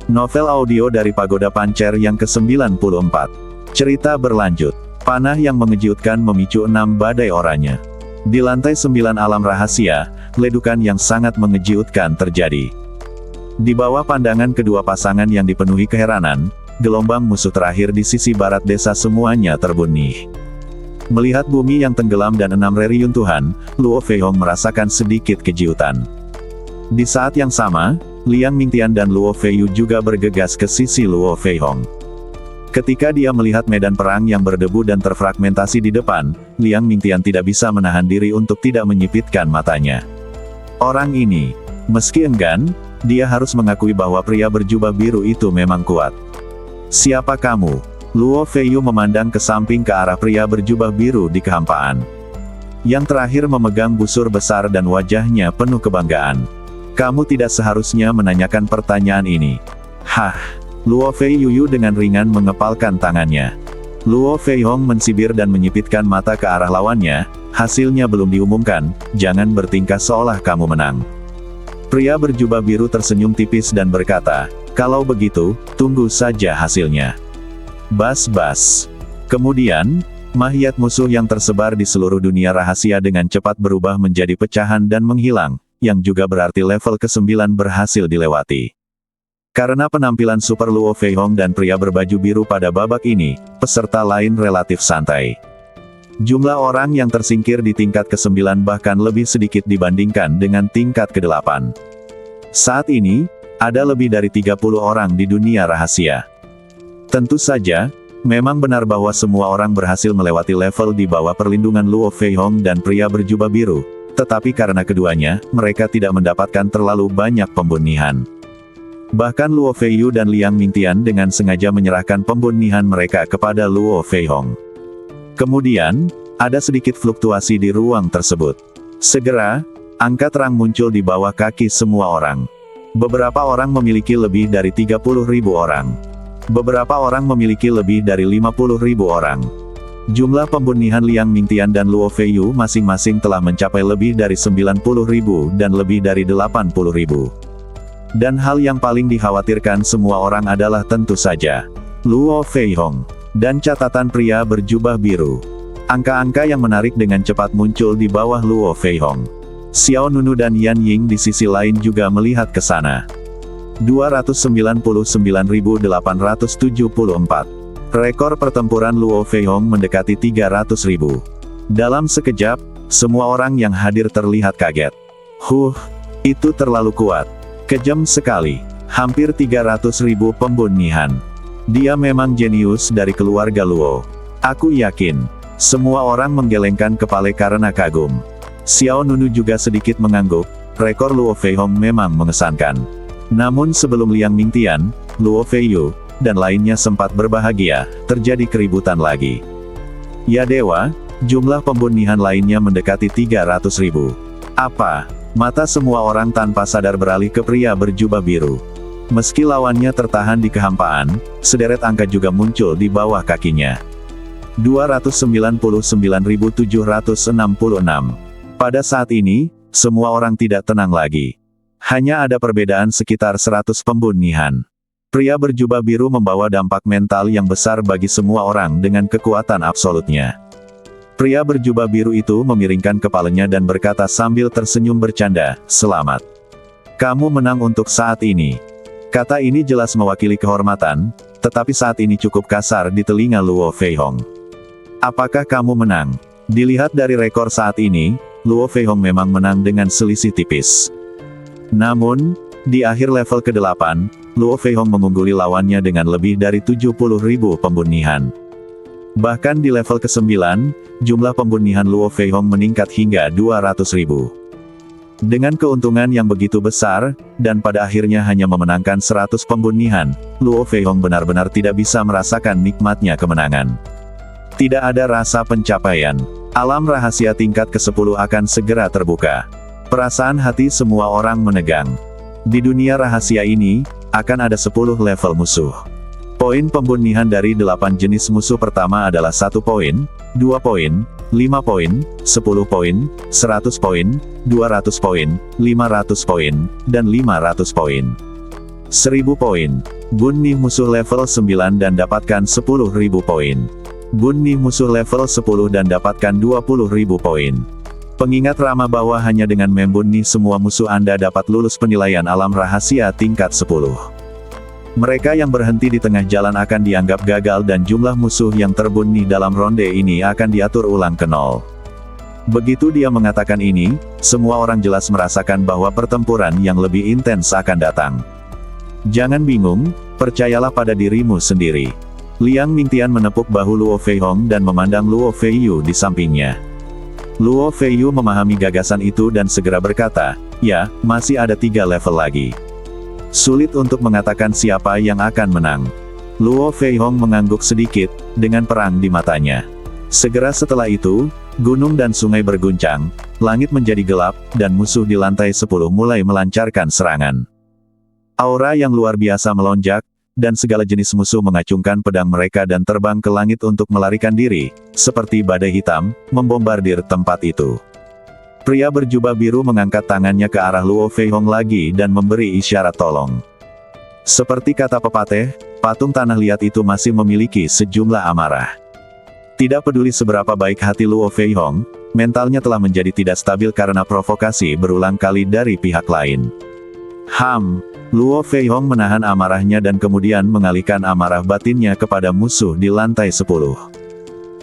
Novel audio dari Pagoda Pancer yang ke-94. Cerita berlanjut. Panah yang mengejutkan memicu 6 badai oranye. Di lantai 9 alam rahasia, ledukan yang sangat mengejutkan terjadi. Di bawah pandangan kedua pasangan yang dipenuhi keheranan, gelombang musuh terakhir di sisi barat desa semuanya terbunih. Melihat bumi yang tenggelam dan 6 reruntuhan, Luo Feihong merasakan sedikit kejutan. Di saat yang sama, Liang Mingtian dan Luo Feiyu juga bergegas ke sisi Luo Feihong. Ketika dia melihat medan perang yang berdebu dan terfragmentasi di depan, Liang Mingtian tidak bisa menahan diri untuk tidak menyipitkan matanya. Orang ini, meski enggan, dia harus mengakui bahwa pria berjubah biru itu memang kuat. Siapa kamu? Luo Feiyu memandang ke samping ke arah pria berjubah biru di kehampaan. Yang terakhir memegang busur besar dan wajahnya penuh kebanggaan. Kamu tidak seharusnya menanyakan pertanyaan ini. Hah? Luo Feiyu dengan ringan mengepalkan tangannya. Luo Feihong mensibir dan menyipitkan mata ke arah lawannya. Hasilnya belum diumumkan, jangan bertingkah seolah kamu menang. Pria berjubah biru tersenyum tipis dan berkata, kalau begitu, tunggu saja hasilnya. Bas-bas. Kemudian, mayat musuh yang tersebar di seluruh dunia rahasia dengan cepat berubah menjadi pecahan dan menghilang, yang juga berarti level ke-9 berhasil dilewati. Karena penampilan Super Luo Feihong dan pria berbaju biru pada babak ini, peserta lain relatif santai. Jumlah orang yang tersingkir di tingkat ke-9 bahkan lebih sedikit dibandingkan dengan tingkat ke-8. Saat ini, ada lebih dari 30 orang di dunia rahasia. Tentu saja, memang benar bahwa semua orang berhasil melewati level di bawah perlindungan Luo Feihong dan pria berjubah biru, tetapi karena keduanya, mereka tidak mendapatkan terlalu banyak pembunihan. Bahkan Luo Feiyu dan Liang Mingtian dengan sengaja menyerahkan pembunihan mereka kepada Luo Feihong. Kemudian, ada sedikit fluktuasi di ruang tersebut. Segera, angka terang muncul di bawah kaki semua orang. Beberapa orang memiliki lebih dari 30.000 orang. Beberapa orang memiliki lebih dari 50.000 orang. Jumlah pembunihan Liang Mingtian dan Luo Feiyu masing-masing telah mencapai lebih dari 90.000 dan lebih dari 80.000. Dan hal yang paling dikhawatirkan semua orang adalah tentu saja Luo Feihong dan catatan pria berjubah biru. Angka-angka yang menarik dengan cepat muncul di bawah Luo Feihong. Xiao Nunu dan Yan Ying di sisi lain juga melihat ke sana. 299.874. Rekor pertempuran Luo Feihong mendekati 300.000. Dalam sekejap, semua orang yang hadir terlihat kaget. Itu terlalu kuat. Kejam sekali. Hampir 300.000 pembunihan. Dia memang jenius dari keluarga Luo. Aku yakin. Semua orang menggelengkan kepala karena kagum. Xiao Nunu juga sedikit mengangguk. Rekor Luo Feihong memang mengesankan. Namun sebelum Liang Mingtian, Luo Feiyu, dan lainnya sempat berbahagia, terjadi keributan lagi. Ya dewa, jumlah pembunihan lainnya mendekati 300.000. Apa? Mata semua orang tanpa sadar beralih ke pria berjubah biru. Meski lawannya tertahan di kehampaan, sederet angka juga muncul di bawah kakinya. 299.766. Pada saat ini, semua orang tidak tenang lagi. Hanya ada perbedaan sekitar 100 pembunihan. Pria berjubah biru membawa dampak mental yang besar bagi semua orang dengan kekuatan absolutnya. Pria berjubah biru itu memiringkan kepalanya dan berkata sambil tersenyum bercanda, "Selamat. Kamu menang untuk saat ini." Kata ini jelas mewakili kehormatan, tetapi saat ini cukup kasar di telinga Luo Feihong. Apakah kamu menang? Dilihat dari rekor saat ini, Luo Feihong memang menang dengan selisih tipis. Namun, di akhir level ke-8, Luo Feihong mengungguli lawannya dengan lebih dari 70.000 pembunihan. Bahkan di level ke-9, jumlah pembunihan Luo Feihong meningkat hingga 200.000. Dengan keuntungan yang begitu besar, dan pada akhirnya hanya memenangkan 100 pembunihan, Luo Feihong benar-benar tidak bisa merasakan nikmatnya kemenangan. Tidak ada rasa pencapaian. Alam rahasia tingkat ke-10 akan segera terbuka. Perasaan hati semua orang menegang. Di dunia rahasia ini, akan ada 10 level musuh. Poin pembunihan dari 8 jenis musuh pertama adalah 1 poin, 2 poin, 5 poin, 10 poin, 100 poin, 200 poin, 500 poin, dan 500 poin. 1000 poin. Bunuh musuh level 9 dan dapatkan 10.000 poin. Bunuh musuh level 10 dan dapatkan 20.000 poin. Pengingat ramah bahwa hanya dengan membunuh semua musuh Anda dapat lulus penilaian alam rahasia tingkat 10. Mereka yang berhenti di tengah jalan akan dianggap gagal dan jumlah musuh yang terbunuh dalam ronde ini akan diatur ulang ke 0. Begitu dia mengatakan ini, semua orang jelas merasakan bahwa pertempuran yang lebih intens akan datang. Jangan bingung, percayalah pada dirimu sendiri. Liang Mingtian menepuk bahu Luo Feihong dan memandang Luo Feiyu di sampingnya. Luo Feiyu memahami gagasan itu dan segera berkata, ya, masih ada 3 level lagi. Sulit untuk mengatakan siapa yang akan menang. Luo Feihong mengangguk sedikit, dengan perang di matanya. Segera setelah itu, gunung dan sungai berguncang, langit menjadi gelap, dan musuh di lantai 10 mulai melancarkan serangan. Aura yang luar biasa melonjak, dan segala jenis musuh mengacungkan pedang mereka dan terbang ke langit untuk melarikan diri, seperti badai hitam, membombardir tempat itu. Pria berjubah biru mengangkat tangannya ke arah Luo Feihong lagi dan memberi isyarat tolong. Seperti kata pepatah, patung tanah liat itu masih memiliki sejumlah amarah. Tidak peduli seberapa baik hati Luo Feihong, mentalnya telah menjadi tidak stabil karena provokasi berulang kali dari pihak lain. Luo Feihong menahan amarahnya dan kemudian mengalihkan amarah batinnya kepada musuh di lantai 10.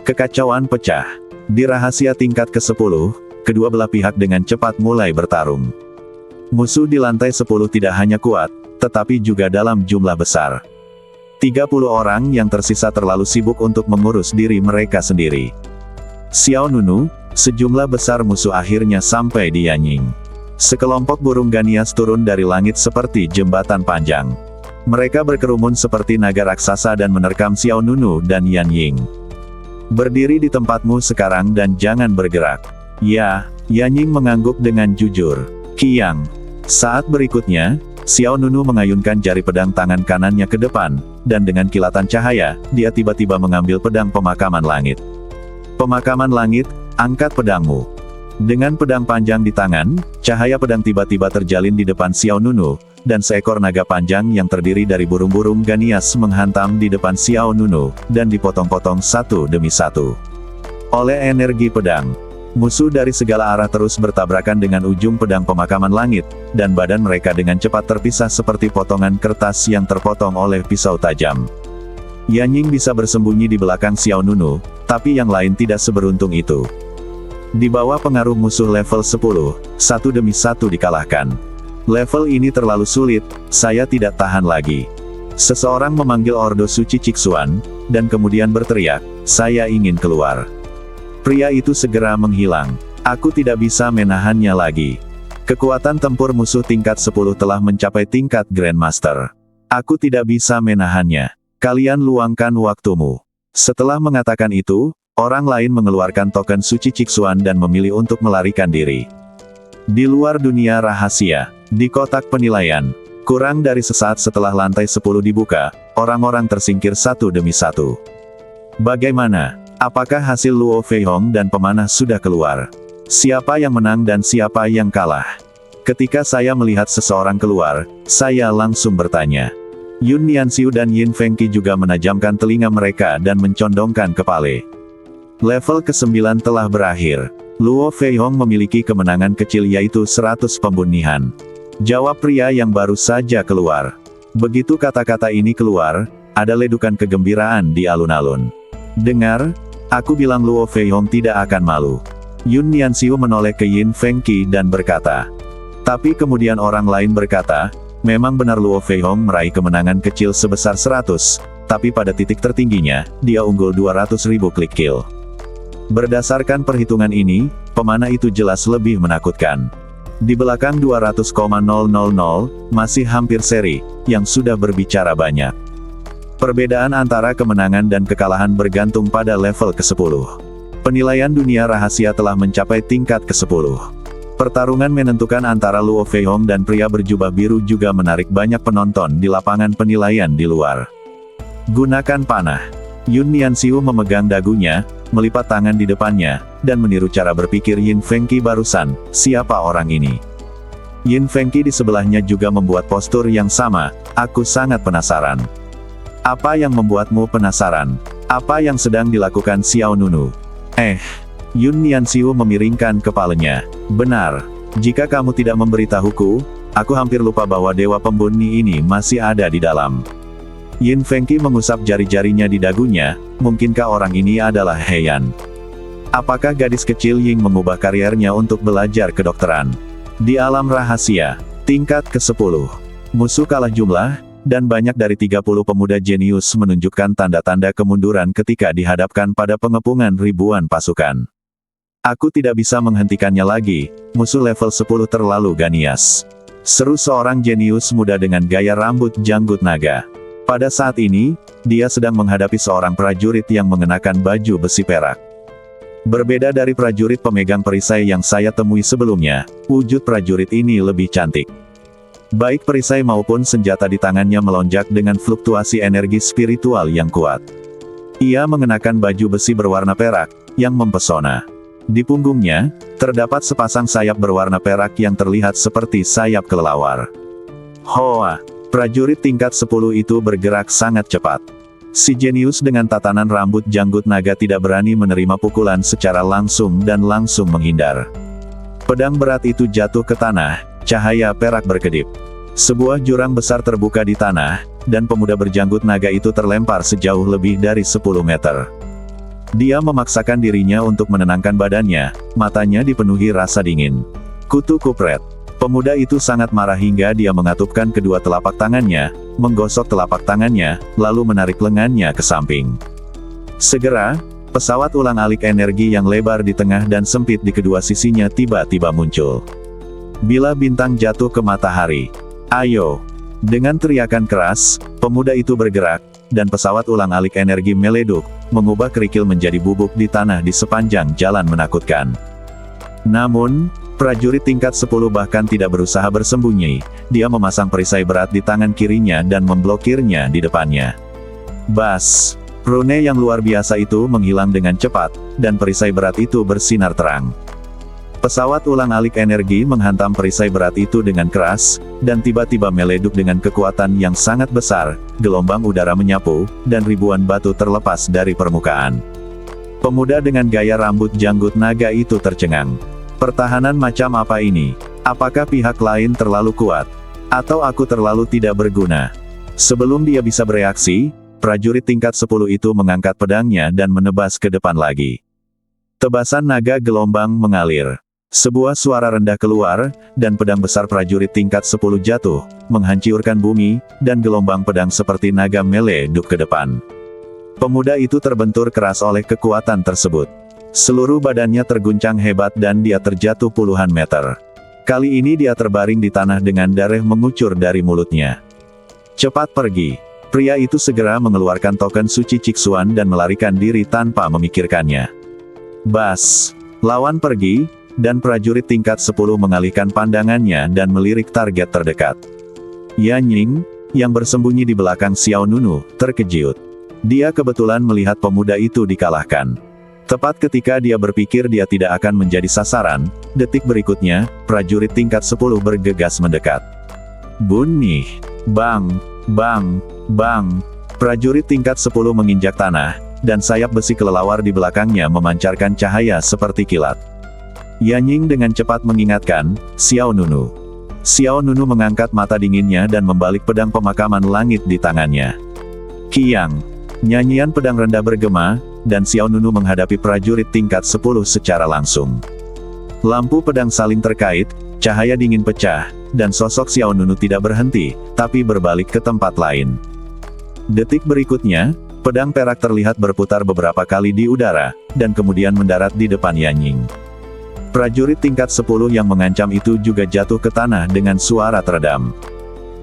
Kekacauan pecah. Di rahasia tingkat ke-10, kedua belah pihak dengan cepat mulai bertarung. Musuh di lantai 10 tidak hanya kuat, tetapi juga dalam jumlah besar. 30 orang yang tersisa terlalu sibuk untuk mengurus diri mereka sendiri. Xiao Nunu, sejumlah besar musuh akhirnya sampai di Yanying. Sekelompok burung ganias turun dari langit seperti jembatan panjang. Mereka berkerumun seperti naga raksasa dan menerkam Xiao Nunu dan Yan Ying. Berdiri di tempatmu sekarang dan jangan bergerak. Ya, Yan Ying mengangguk dengan jujur. Kiang. Saat berikutnya, Xiao Nunu mengayunkan jari pedang tangan kanannya ke depan, dan dengan kilatan cahaya, dia tiba-tiba mengambil pedang pemakaman langit. Pemakaman langit, angkat pedangmu. Dengan pedang panjang di tangan, cahaya pedang tiba-tiba terjalin di depan Xiao Nunu, dan seekor naga panjang yang terdiri dari burung-burung ganias menghantam di depan Xiao Nunu, dan dipotong-potong satu demi satu. Oleh energi pedang, musuh dari segala arah terus bertabrakan dengan ujung pedang pemakaman langit, dan badan mereka dengan cepat terpisah seperti potongan kertas yang terpotong oleh pisau tajam. Yan Ying bisa bersembunyi di belakang Xiao Nunu, tapi yang lain tidak seberuntung itu. Di bawah pengaruh musuh level 10, satu demi satu dikalahkan. Level ini terlalu sulit, saya tidak tahan lagi. Seseorang memanggil Ordo Suci Ciksuan, dan kemudian berteriak, saya ingin keluar. Pria itu segera menghilang. Aku tidak bisa menahannya lagi. Kekuatan tempur musuh tingkat 10 telah mencapai tingkat Grandmaster. Aku tidak bisa menahannya. Kalian luangkan waktumu. Setelah mengatakan itu, orang lain mengeluarkan token suci Ciksuan dan memilih untuk melarikan diri. Di luar dunia rahasia, di kotak penilaian, kurang dari sesaat setelah lantai 10 dibuka, orang-orang tersingkir satu demi satu. Bagaimana? Apakah hasil Luo Feihong dan pemanah sudah keluar? Siapa yang menang dan siapa yang kalah? Ketika saya melihat seseorang keluar, saya langsung bertanya. Yun Nianxiu dan Yin Fengqi juga menajamkan telinga mereka dan mencondongkan kepala. Level ke-9 telah berakhir. Luo Feihong memiliki kemenangan kecil yaitu 100 pembunuhan. Jawab pria yang baru saja keluar. Begitu kata-kata ini keluar, ada ledukan kegembiraan di alun-alun. Dengar, aku bilang Luo Feihong tidak akan malu. Yun Nianxiu menoleh ke Yin Fengqi dan berkata. Tapi kemudian orang lain berkata, memang benar Luo Feihong meraih kemenangan kecil sebesar 100, tapi pada titik tertingginya, dia unggul 200.000 klik kill. Berdasarkan perhitungan ini, pemanah itu jelas lebih menakutkan. Di belakang 200,000, masih hampir seri, yang sudah berbicara banyak. Perbedaan antara kemenangan dan kekalahan bergantung pada level ke-10. Penilaian dunia rahasia telah mencapai tingkat ke-10. Pertarungan menentukan antara Luo Feihong dan pria berjubah biru juga menarik banyak penonton di lapangan penilaian di luar. Gunakan panah. Yun Nianxiu memegang dagunya, melipat tangan di depannya, dan meniru cara berpikir Yin Fengqi barusan, siapa orang ini? Yin Fengqi di sebelahnya juga membuat postur yang sama. Aku sangat penasaran. Apa yang membuatmu penasaran? Apa yang sedang dilakukan Xiao Nunu? Yun Nianxiu memiringkan kepalanya. Benar. Jika kamu tidak memberitahuku, aku hampir lupa bahwa dewa pembunuh ini masih ada di dalam. Yin Fengqi mengusap jari-jarinya di dagunya. Mungkinkah orang ini adalah Heian? Apakah gadis kecil Ying mengubah kariernya untuk belajar kedokteran? Di alam rahasia, tingkat ke-10. Musuh kalah jumlah, dan banyak dari 30 pemuda jenius menunjukkan tanda-tanda kemunduran ketika dihadapkan pada pengepungan ribuan pasukan. Aku tidak bisa menghentikannya lagi, musuh level 10 terlalu ganias. Seru seorang jenius muda dengan gaya rambut janggut naga. Pada saat ini, dia sedang menghadapi seorang prajurit yang mengenakan baju besi perak. Berbeda dari prajurit pemegang perisai yang saya temui sebelumnya, wujud prajurit ini lebih cantik. Baik perisai maupun senjata di tangannya melonjak dengan fluktuasi energi spiritual yang kuat. Ia mengenakan baju besi berwarna perak, yang mempesona. Di punggungnya, terdapat sepasang sayap berwarna perak yang terlihat seperti sayap kelelawar. Hoa! Prajurit tingkat 10 itu bergerak sangat cepat. Si jenius dengan tatanan rambut janggut naga tidak berani menerima pukulan secara langsung dan langsung menghindar. Pedang berat itu jatuh ke tanah, cahaya perak berkedip. Sebuah jurang besar terbuka di tanah, dan pemuda berjanggut naga itu terlempar sejauh lebih dari 10 meter. Dia memaksakan dirinya untuk menenangkan badannya, matanya dipenuhi rasa dingin. Kutu kupret. Pemuda itu sangat marah hingga dia mengatupkan kedua telapak tangannya, menggosok telapak tangannya, lalu menarik lengannya ke samping. Segera, pesawat ulang-alik energi yang lebar di tengah dan sempit di kedua sisinya tiba-tiba muncul. Bila bintang jatuh ke matahari. Ayo! Dengan teriakan keras, pemuda itu bergerak, dan pesawat ulang-alik energi meleduk, mengubah kerikil menjadi bubuk di tanah di sepanjang jalan menakutkan. Namun, prajurit tingkat 10 bahkan tidak berusaha bersembunyi, dia memasang perisai berat di tangan kirinya dan memblokirnya di depannya. Bas! Rune yang luar biasa itu menghilang dengan cepat, dan perisai berat itu bersinar terang. Pesawat ulang-alik energi menghantam perisai berat itu dengan keras, dan tiba-tiba meleduk dengan kekuatan yang sangat besar, gelombang udara menyapu, dan ribuan batu terlepas dari permukaan. Pemuda dengan gaya rambut janggut naga itu tercengang. Pertahanan macam apa ini? Apakah pihak lain terlalu kuat? Atau aku terlalu tidak berguna? Sebelum dia bisa bereaksi, prajurit tingkat 10 itu mengangkat pedangnya dan menebas ke depan lagi. Tebasan naga gelombang mengalir. Sebuah suara rendah keluar, dan pedang besar prajurit tingkat 10 jatuh, menghancurkan bumi, dan gelombang pedang seperti naga meleduk ke depan. Pemuda itu terbentur keras oleh kekuatan tersebut. Seluruh badannya terguncang hebat dan dia terjatuh puluhan meter. Kali ini dia terbaring di tanah dengan darah mengucur dari mulutnya. Cepat pergi. Pria itu segera mengeluarkan token suci Ciksuan dan melarikan diri tanpa memikirkannya. Bas! Lawan pergi, dan prajurit tingkat 10 mengalihkan pandangannya dan melirik target terdekat. Yan Ying, yang bersembunyi di belakang Xiao Nunu, terkejut. Dia kebetulan melihat pemuda itu dikalahkan. Tepat ketika dia berpikir dia tidak akan menjadi sasaran, detik berikutnya, prajurit tingkat 10 bergegas mendekat. Bunyi! Bang! Bang! Bang! Prajurit tingkat 10 menginjak tanah, dan sayap besi kelelawar di belakangnya memancarkan cahaya seperti kilat. Yan Ying dengan cepat mengingatkan, Xiao Nunu. Xiao Nunu mengangkat mata dinginnya dan membalik pedang pemakaman langit di tangannya. Kiang! Nyanyian pedang rendah bergema, dan Xiao Nunu menghadapi prajurit tingkat 10 secara langsung. Lampu pedang saling terkait, cahaya dingin pecah, dan sosok Xiao Nunu tidak berhenti, tapi berbalik ke tempat lain. Detik berikutnya, pedang perak terlihat berputar beberapa kali di udara, dan kemudian mendarat di depan Yan Ying. Prajurit tingkat 10 yang mengancam itu juga jatuh ke tanah dengan suara teredam.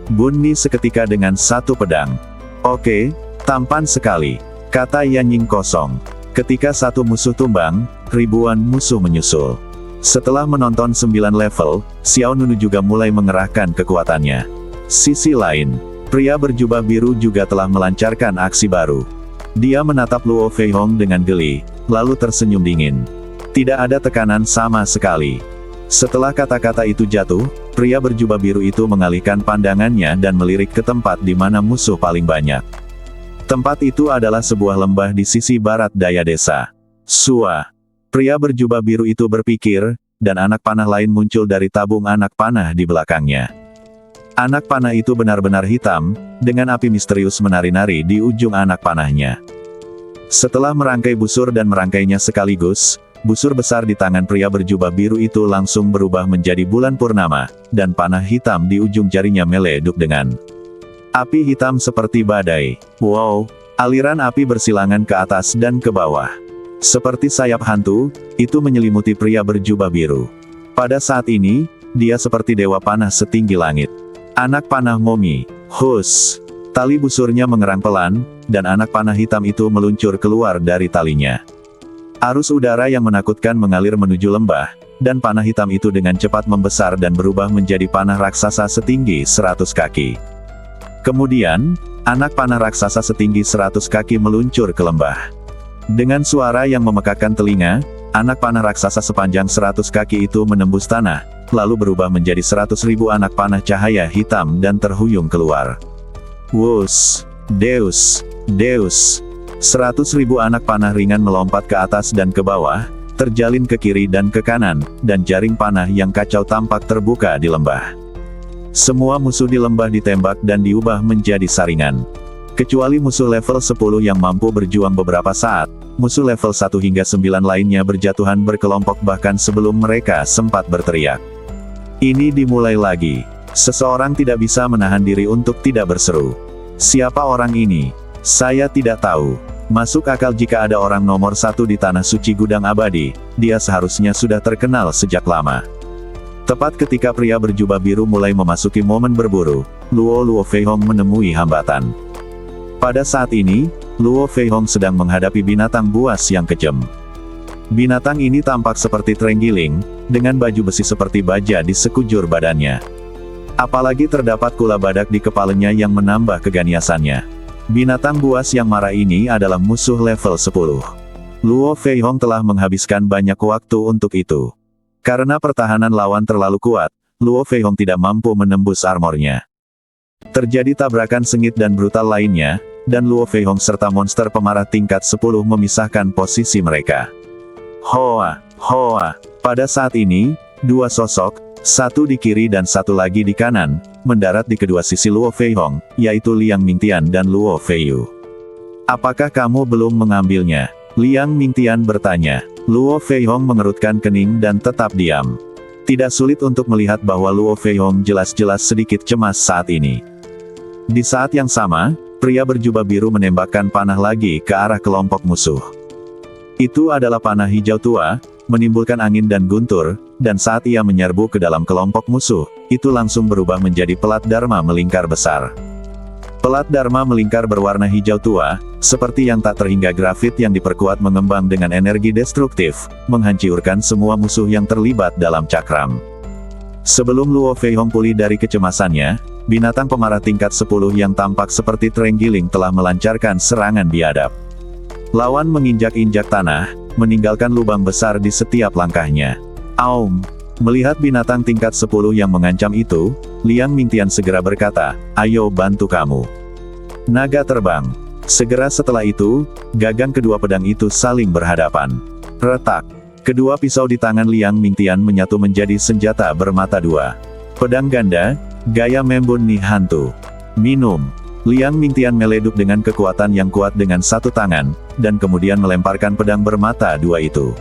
Bunyi seketika dengan satu pedang. Oke, tampan sekali, kata Yan Ying kosong. Ketika satu musuh tumbang, ribuan musuh menyusul. Setelah menonton 9 level, Xiao Nunu juga mulai mengerahkan kekuatannya. Sisi lain, pria berjubah biru juga telah melancarkan aksi baru. Dia menatap Luo Feihong dengan geli, lalu tersenyum dingin. Tidak ada tekanan sama sekali. Setelah kata-kata itu jatuh, pria berjubah biru itu mengalihkan pandangannya dan melirik ke tempat di mana musuh paling banyak. Tempat itu adalah sebuah lembah di sisi barat daya desa. Sua. Pria berjubah biru itu berpikir, dan anak panah lain muncul dari tabung anak panah di belakangnya. Anak panah itu benar-benar hitam, dengan api misterius menari-nari di ujung anak panahnya. Setelah merangkai busur dan merangkainya sekaligus, busur besar di tangan pria berjubah biru itu langsung berubah menjadi bulan purnama, dan panah hitam di ujung jarinya meleduk dengan api hitam seperti badai. Wow, aliran api bersilangan ke atas dan ke bawah. Seperti sayap hantu, itu menyelimuti pria berjubah biru. Pada saat ini, dia seperti dewa panah setinggi langit. Anak panah Momi. Hus. Tali busurnya mengerang pelan, dan anak panah hitam itu meluncur keluar dari talinya. Arus udara yang menakutkan mengalir menuju lembah, dan panah hitam itu dengan cepat membesar dan berubah menjadi panah raksasa setinggi 100 kaki. Kemudian, anak panah raksasa setinggi 100 kaki meluncur ke lembah. Dengan suara yang memekakkan telinga, anak panah raksasa sepanjang 100 kaki itu menembus tanah, lalu berubah menjadi 100.000 anak panah cahaya hitam dan terhuyung keluar. Wus! Deus! Deus! 100.000 anak panah ringan melompat ke atas dan ke bawah, terjalin ke kiri dan ke kanan, dan jaring panah yang kacau tampak terbuka di lembah. Semua musuh di lembah ditembak dan diubah menjadi saringan. Kecuali musuh level 10 yang mampu berjuang beberapa saat, musuh level 1 hingga 9 lainnya berjatuhan berkelompok bahkan sebelum mereka sempat berteriak. Ini dimulai lagi. Seseorang tidak bisa menahan diri untuk tidak berseru. Siapa orang ini? Saya tidak tahu. Masuk akal jika ada orang nomor 1 di tanah suci gudang abadi, dia seharusnya sudah terkenal sejak lama. Tepat ketika pria berjubah biru mulai memasuki momen berburu, Luo Feihong menemui hambatan. Pada saat ini, Luo Feihong sedang menghadapi binatang buas yang kejam. Binatang ini tampak seperti terenggiling, dengan baju besi seperti baja di sekujur badannya. Apalagi terdapat kula badak di kepalanya yang menambah keganiasannya. Binatang buas yang marah ini adalah musuh level 10. Luo Feihong telah menghabiskan banyak waktu untuk itu. Karena pertahanan lawan terlalu kuat, Luo Feihong tidak mampu menembus armornya. Terjadi tabrakan sengit dan brutal lainnya, dan Luo Feihong serta monster pemarah tingkat 10 memisahkan posisi mereka. Hoa, hoa. Pada saat ini, dua sosok, satu di kiri dan satu lagi di kanan, mendarat di kedua sisi Luo Feihong, yaitu Liang Mingtian dan Luo Feiyu. Apakah kamu belum mengambilnya? Liang Mingtian bertanya. Luo Feihong mengerutkan kening dan tetap diam. Tidak sulit untuk melihat bahwa Luo Feihong jelas-jelas sedikit cemas saat ini. Di saat yang sama, pria berjubah biru menembakkan panah lagi ke arah kelompok musuh. Itu adalah panah hijau tua, menimbulkan angin dan guntur, dan saat ia menyerbu ke dalam kelompok musuh, itu langsung berubah menjadi pelat dharma melingkar besar. Pelat dharma melingkar berwarna hijau tua, seperti yang tak terhingga grafit yang diperkuat mengembang dengan energi destruktif, menghancurkan semua musuh yang terlibat dalam cakram. Sebelum Luo Feihong pulih dari kecemasannya, binatang pemarah tingkat 10 yang tampak seperti terenggiling telah melancarkan serangan biadab. Lawan menginjak-injak tanah, meninggalkan lubang besar di setiap langkahnya. Aum! Melihat binatang tingkat 10 yang mengancam itu, Liang Mingtian segera berkata, ayo bantu kamu. Naga terbang. Segera setelah itu, gagang kedua pedang itu saling berhadapan. Retak. Kedua pisau di tangan Liang Mingtian menyatu menjadi senjata bermata dua. Pedang ganda, gaya Membun Ni Hantu. Minum. Liang Mingtian meleduk dengan kekuatan yang kuat dengan satu tangan, dan kemudian melemparkan pedang bermata dua itu.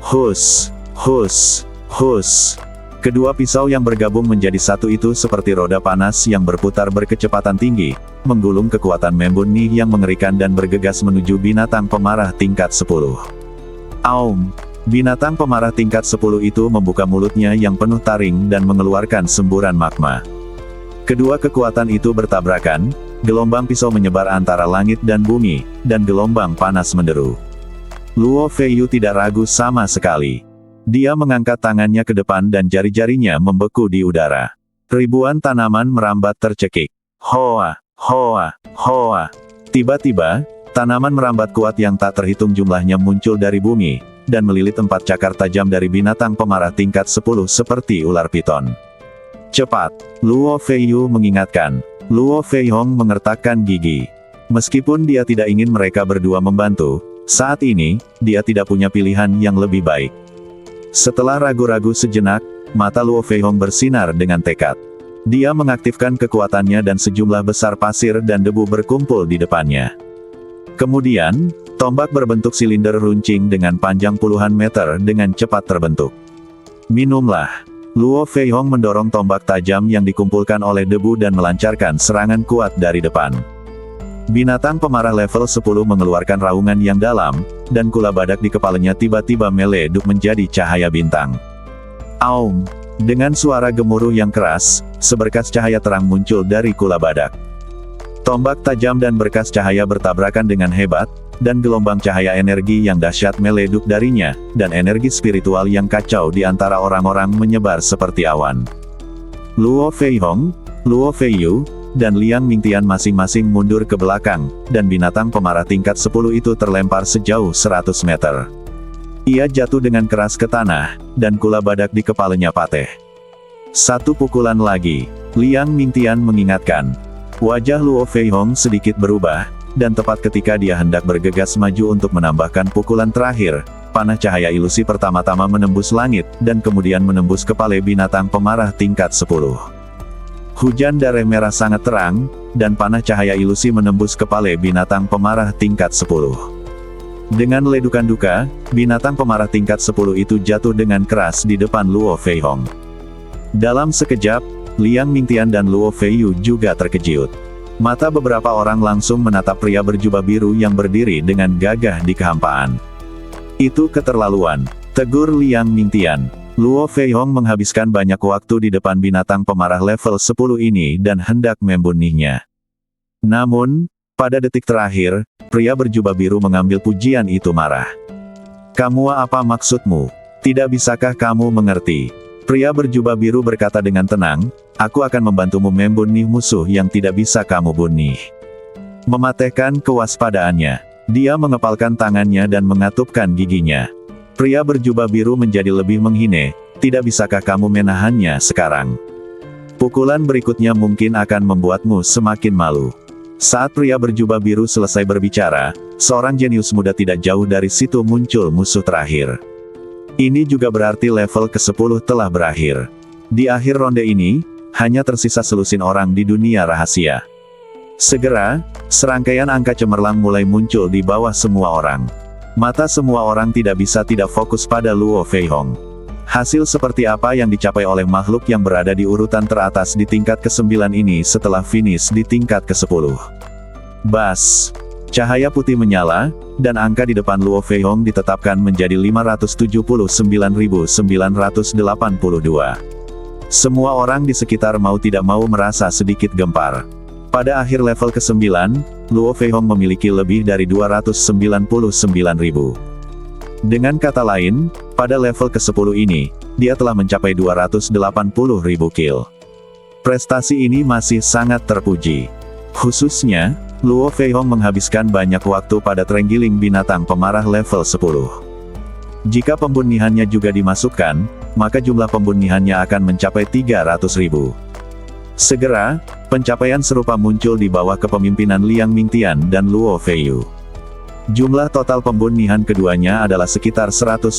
Hus! Hus! Hus! Kedua pisau yang bergabung menjadi satu itu seperti roda panas yang berputar berkecepatan tinggi, menggulung kekuatan Membun Ni yang mengerikan dan bergegas menuju binatang pemarah tingkat 10. Aum! Binatang pemarah tingkat 10 itu membuka mulutnya yang penuh taring dan mengeluarkan semburan magma. Kedua kekuatan itu bertabrakan, gelombang pisau menyebar antara langit dan bumi, dan gelombang panas menderu. Luo Feiyu tidak ragu sama sekali. Dia mengangkat tangannya ke depan dan jari-jarinya membeku di udara. Ribuan tanaman merambat tercekik. Hoa, hoa, hoa. Tiba-tiba, tanaman merambat kuat yang tak terhitung jumlahnya muncul dari bumi, dan melilit 4 cakar tajam dari binatang pemarah tingkat 10 seperti ular piton. Cepat, Luo Feiyu mengingatkan. Luo Feihong mengertakkan gigi. Meskipun dia tidak ingin mereka berdua membantu, saat ini, dia tidak punya pilihan yang lebih baik. Setelah ragu-ragu sejenak, mata Luo Feihong bersinar dengan tekad. Dia mengaktifkan kekuatannya dan sejumlah besar pasir dan debu berkumpul di depannya. Kemudian, tombak berbentuk silinder runcing dengan panjang puluhan meter dengan cepat terbentuk. Minumlah. Luo Feihong mendorong tombak tajam yang dikumpulkan oleh debu dan melancarkan serangan kuat dari depan. Binatang pemarah level 10 mengeluarkan raungan yang dalam, dan kula badak di kepalanya tiba-tiba meleduk menjadi cahaya bintang. Aum! Dengan suara gemuruh yang keras, seberkas cahaya terang muncul dari kula badak. Tombak tajam dan berkas cahaya bertabrakan dengan hebat, dan gelombang cahaya energi yang dahsyat meleduk darinya, dan energi spiritual yang kacau di antara orang-orang menyebar seperti awan. Luo Feihong, Luo Feiyu, dan Liang Mingtian masing-masing mundur ke belakang, dan binatang pemarah tingkat 10 itu terlempar sejauh 100 meter. Ia jatuh dengan keras ke tanah, dan kula badak di kepalanya patah. Satu pukulan lagi, Liang Mingtian mengingatkan. Wajah Luo Feihong sedikit berubah, dan tepat ketika dia hendak bergegas maju untuk menambahkan pukulan terakhir, panah cahaya ilusi pertama-tama menembus langit, dan kemudian menembus kepala binatang pemarah tingkat 10. Hujan darah merah sangat terang, dan panah cahaya ilusi menembus kepala binatang pemarah tingkat 10. Dengan ledukan duka, binatang pemarah tingkat 10 itu jatuh dengan keras di depan Luo Feihong. Dalam sekejap, Liang Mingtian dan Luo Feiyu juga terkejut. Mata beberapa orang langsung menatap pria berjubah biru yang berdiri dengan gagah di kehampaan. Itu keterlaluan, tegur Liang Mingtian. Luo Feihong menghabiskan banyak waktu di depan binatang pemarah level 10 ini dan hendak membunuhnya. Namun, pada detik terakhir, pria berjubah biru mengambil pujian itu marah. Kamu apa maksudmu? Tidak bisakah kamu mengerti? Pria berjubah biru berkata dengan tenang, aku akan membantumu membunuh musuh yang tidak bisa kamu bunuh. Mematahkan kewaspadaannya, dia mengepalkan tangannya dan mengatupkan giginya. Pria berjubah biru menjadi lebih menghina, tidak bisakah kamu menahannya sekarang? Pukulan berikutnya mungkin akan membuatmu semakin malu. Saat pria berjubah biru selesai berbicara, seorang jenius muda tidak jauh dari situ muncul musuh terakhir. Ini juga berarti level ke-10 telah berakhir. Di akhir ronde ini, hanya tersisa selusin orang di dunia rahasia. Segera, serangkaian angka cemerlang mulai muncul di bawah semua orang. Mata semua orang tidak bisa tidak fokus pada Luo Feihong. Hasil seperti apa yang dicapai oleh makhluk yang berada di urutan teratas di tingkat ke-9 ini setelah finish di tingkat ke-10. Bas! Cahaya putih menyala, dan angka di depan Luo Feihong ditetapkan menjadi 579.982. Semua orang di sekitar mau tidak mau merasa sedikit gempar. Pada akhir level ke-9, Luo Feihong memiliki lebih dari 299.000. Dengan kata lain, pada level ke-10 ini, dia telah mencapai 280.000 kill. Prestasi ini masih sangat terpuji. Khususnya, Luo Feihong menghabiskan banyak waktu pada terenggiling binatang pemarah level 10. Jika pembunuhannya juga dimasukkan, maka jumlah pembunuhannya akan mencapai 300.000. Segera, pencapaian serupa muncul di bawah kepemimpinan Liang Mingtian dan Luo Feiyu. Jumlah total pembunuhan keduanya adalah sekitar 150.000.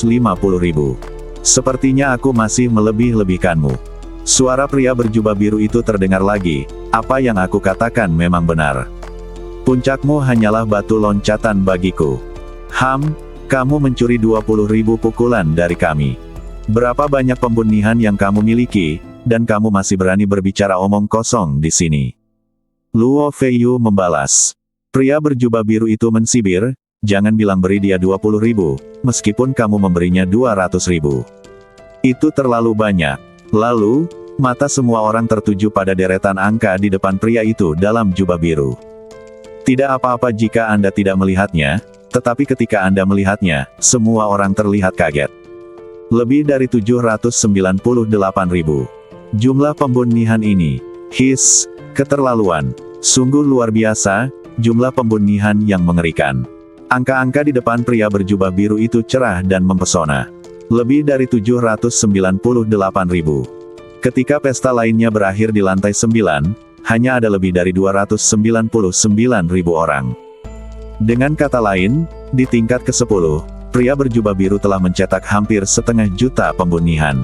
Sepertinya aku masih melebih-lebihkanmu. Suara pria berjubah biru itu terdengar lagi, apa yang aku katakan memang benar. Puncakmu hanyalah batu loncatan bagiku. Kamu mencuri 20.000 pukulan dari kami. Berapa banyak pembunuhan yang kamu miliki, dan kamu masih berani berbicara omong kosong di sini. Luo Feiyu membalas. Pria berjubah biru itu mensibir, jangan bilang beri dia 20.000, meskipun kamu memberinya 200.000. Itu terlalu banyak. Lalu, mata semua orang tertuju pada deretan angka di depan pria itu dalam jubah biru. Tidak apa-apa jika Anda tidak melihatnya, tetapi ketika Anda melihatnya, semua orang terlihat kaget. Lebih dari 798.000. Jumlah pembunuhan ini, keterlaluan. Sungguh luar biasa, jumlah pembunuhan yang mengerikan. Angka-angka di depan pria berjubah biru itu cerah dan mempesona. Lebih dari 798.000. Ketika pesta lainnya berakhir di lantai 9, hanya ada lebih dari 299.000 orang. Dengan kata lain, di tingkat ke-10, pria berjubah biru telah mencetak hampir 500.000 pembunihan.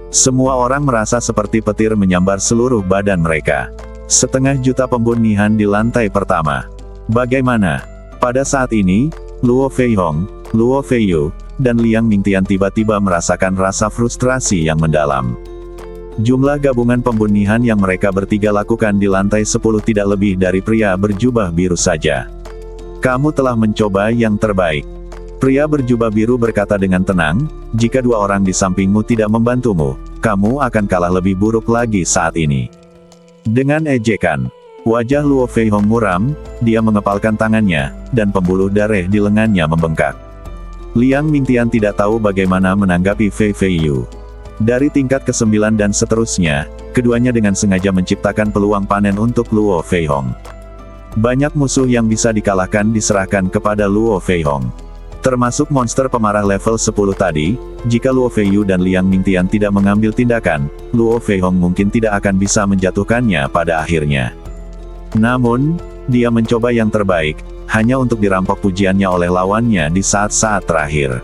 Semua orang merasa seperti petir menyambar seluruh badan mereka. 500.000 pembunihan di lantai pertama. Bagaimana? Pada saat ini, Luo Feihong, Luo Feiyu, dan Liang Mingtian tiba-tiba merasakan rasa frustrasi yang mendalam. Jumlah gabungan pembunihan yang mereka bertiga lakukan di lantai 10 tidak lebih dari pria berjubah biru saja. Kamu telah mencoba yang terbaik. Pria berjubah biru berkata dengan tenang, jika dua orang di sampingmu tidak membantumu, kamu akan kalah lebih buruk lagi saat ini. Dengan ejekan, wajah Luo Feihong muram, dia mengepalkan tangannya, dan pembuluh darah di lengannya membengkak. Liang Mingtian tidak tahu bagaimana menanggapi Fei Feiyu. Dari tingkat ke-9 dan seterusnya, keduanya dengan sengaja menciptakan peluang panen untuk Luo Feihong. Banyak musuh yang bisa dikalahkan diserahkan kepada Luo Feihong. Termasuk monster pemarah level 10 tadi, jika Luo Feiyu dan Liang Mingtian tidak mengambil tindakan, Luo Feihong mungkin tidak akan bisa menjatuhkannya pada akhirnya. Namun, dia mencoba yang terbaik, hanya untuk dirampok pujiannya oleh lawannya di saat-saat terakhir.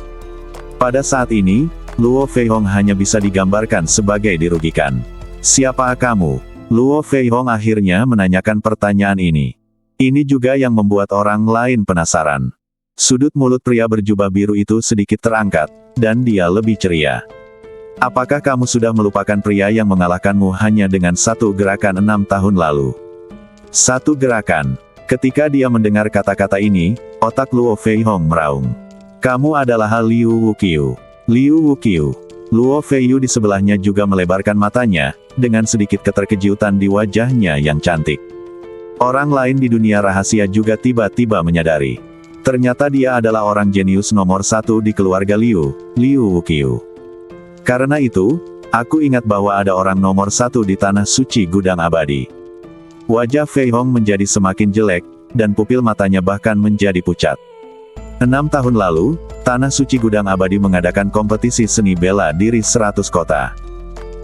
Pada saat ini, Luo Feihong hanya bisa digambarkan sebagai dirugikan. Siapa kamu? Luo Feihong akhirnya menanyakan pertanyaan ini. Ini juga yang membuat orang lain penasaran. Sudut mulut pria berjubah biru itu sedikit terangkat, dan dia lebih ceria. Apakah kamu sudah melupakan pria yang mengalahkanmu hanya dengan satu gerakan 6 tahun lalu? Satu gerakan. Ketika dia mendengar kata-kata ini, otak Luo Feihong meraung. Kamu adalah Liu Wuqiu. Liu Wuqiu. Luo Feiyu di sebelahnya juga melebarkan matanya, dengan sedikit keterkejutan di wajahnya yang cantik. Orang lain di dunia rahasia juga tiba-tiba menyadari. Ternyata dia adalah orang jenius nomor 1 di keluarga Liu, Liu Wuqiu. Karena itu, aku ingat bahwa ada orang nomor 1 di tanah suci gudang abadi. Wajah Feihong menjadi semakin jelek, dan pupil matanya bahkan menjadi pucat. 6 tahun lalu, Tanah Suci Gudang Abadi mengadakan kompetisi seni bela diri 100 kota.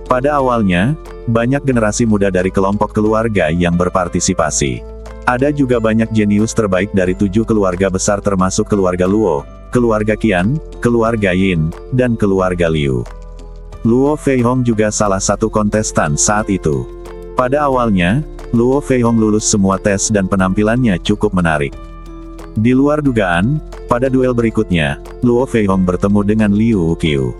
Pada awalnya, banyak generasi muda dari kelompok keluarga yang berpartisipasi. Ada juga banyak jenius terbaik dari 7 keluarga besar termasuk keluarga Luo, keluarga Qian, keluarga Yin, dan keluarga Liu. Luo Feihong juga salah satu kontestan saat itu. Pada awalnya, Luo Feihong lulus semua tes dan penampilannya cukup menarik. Di luar dugaan, pada duel berikutnya, Luo Feihong bertemu dengan Liu Wuqiu.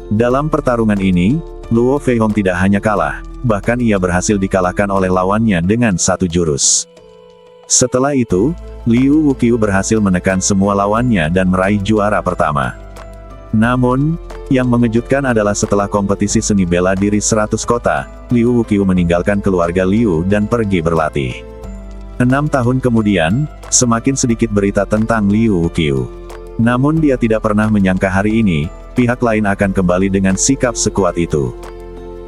Dalam pertarungan ini, Luo Feihong tidak hanya kalah, bahkan ia berhasil dikalahkan oleh lawannya dengan satu jurus. Setelah itu, Liu Wuqiu berhasil menekan semua lawannya dan meraih juara pertama. Namun, yang mengejutkan adalah setelah kompetisi seni bela diri 100 kota, Liu Wuqiu meninggalkan keluarga Liu dan pergi berlatih. 6 tahun kemudian, semakin sedikit berita tentang Liu Wuqiu. Namun dia tidak pernah menyangka hari ini, pihak lain akan kembali dengan sikap sekuat itu.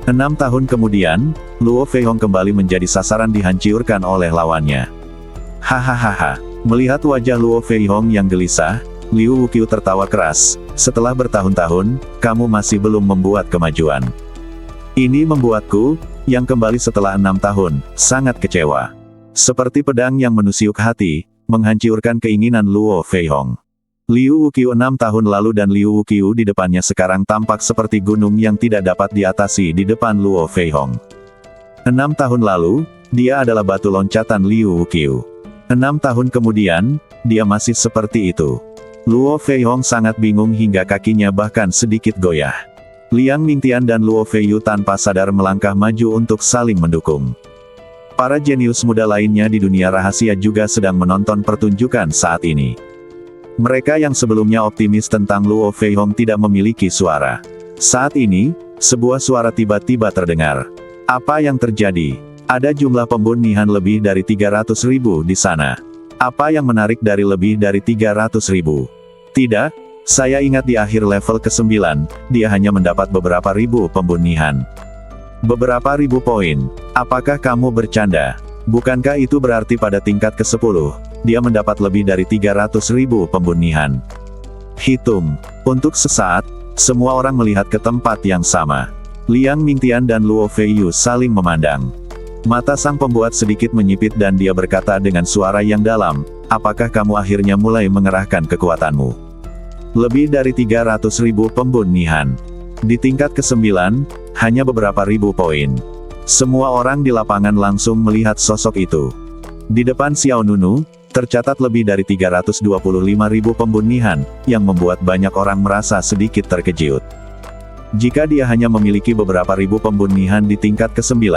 6 tahun kemudian, Luo Feihong kembali menjadi sasaran dihancurkan oleh lawannya. Hahaha, melihat wajah Luo Feihong yang gelisah, Liu Wuqiu tertawa keras, setelah bertahun-tahun, kamu masih belum membuat kemajuan. Ini membuatku, yang kembali setelah 6 tahun, sangat kecewa. Seperti pedang yang menusuk hati, menghancurkan keinginan Luo Feihong. Liu Wuqiu 6 tahun lalu dan Liu Wuqiu di depannya sekarang tampak seperti gunung yang tidak dapat diatasi di depan Luo Feihong. 6 tahun lalu, dia adalah batu loncatan Liu Wuqiu. 6 tahun kemudian, dia masih seperti itu. Luo Feihong sangat bingung hingga kakinya bahkan sedikit goyah. Liang Mingtian dan Luo Feiyu tanpa sadar melangkah maju untuk saling mendukung. Para jenius muda lainnya di dunia rahasia juga sedang menonton pertunjukan saat ini. Mereka yang sebelumnya optimis tentang Luo Feihong tidak memiliki suara. Saat ini, sebuah suara tiba-tiba terdengar. Apa yang terjadi? Ada jumlah pembunihan lebih dari 300.000 di sana. Apa yang menarik dari lebih dari 300.000? Tidak, saya ingat di akhir level ke-9, dia hanya mendapat beberapa ribu pembunihan. Beberapa ribu poin. Apakah kamu bercanda? Bukankah itu berarti pada tingkat ke-10, dia mendapat lebih dari 300.000 pembunihan. Hitung. Untuk sesaat, semua orang melihat ke tempat yang sama. Liang Mingtian dan Luo Feiyu saling memandang. Mata sang pembuat sedikit menyipit dan dia berkata dengan suara yang dalam, apakah kamu akhirnya mulai mengerahkan kekuatanmu? Lebih dari 300.000 pembunihan. Di tingkat ke-9, hanya beberapa ribu poin. Semua orang di lapangan langsung melihat sosok itu. Di depan Xiao Nunu, tercatat lebih dari 325.000 pembunihan, yang membuat banyak orang merasa sedikit terkejut. Jika dia hanya memiliki beberapa ribu pembunihan di tingkat ke-9,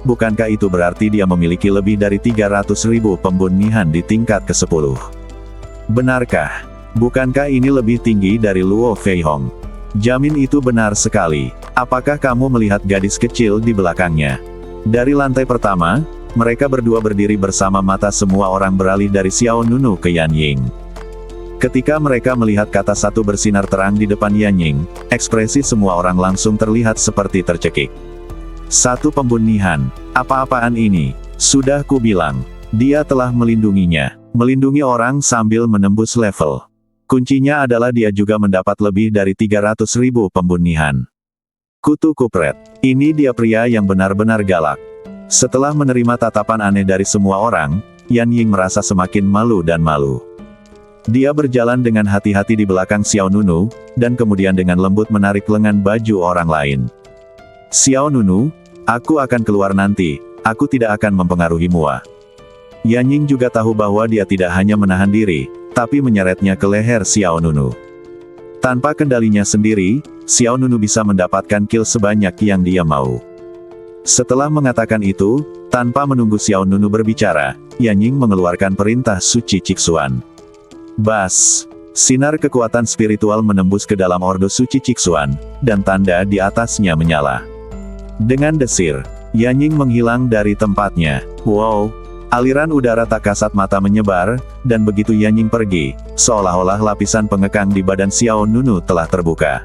bukankah itu berarti dia memiliki lebih dari 300.000 pembunihan di tingkat ke-10? Benarkah? Bukankah ini lebih tinggi dari Luo Feihong? Jamin itu benar sekali. Apakah kamu melihat gadis kecil di belakangnya? Dari lantai pertama, mereka berdua berdiri bersama, mata semua orang beralih dari Xiao Nunu ke Yan Ying. Ketika mereka melihat kata satu bersinar terang di depan Yan Ying, ekspresi semua orang langsung terlihat seperti tercekik. Satu pembunihan. Apa-apaan ini? Sudah kubilang. Dia telah melindunginya. Melindungi orang sambil menembus level. Kuncinya adalah dia juga mendapat lebih dari 300.000 pembunihan. Kutu kupret. Ini dia pria yang benar-benar galak. Setelah menerima tatapan aneh dari semua orang, Yan Ying merasa semakin malu dan malu. Dia berjalan dengan hati-hati di belakang Xiao Nunu, dan kemudian dengan lembut menarik lengan baju orang lain. Xiao Nunu, aku akan keluar nanti, aku tidak akan mempengaruhi Mua. Yan Ying juga tahu bahwa dia tidak hanya menahan diri, tapi menyeretnya ke leher Xiao Nunu. Tanpa kendalinya sendiri, Xiao Nunu bisa mendapatkan kill sebanyak yang dia mau. Setelah mengatakan itu, tanpa menunggu Xiao Nunu berbicara, Yan Ying mengeluarkan perintah suci Cixuan. Bas! Sinar kekuatan spiritual menembus ke dalam ordo suci Cixuan, dan tanda di atasnya menyala. Dengan desir, Yan Ying menghilang dari tempatnya. Wow! Aliran udara tak kasat mata menyebar, dan begitu Yan Ying pergi, seolah-olah lapisan pengekang di badan Xiao Nunu telah terbuka.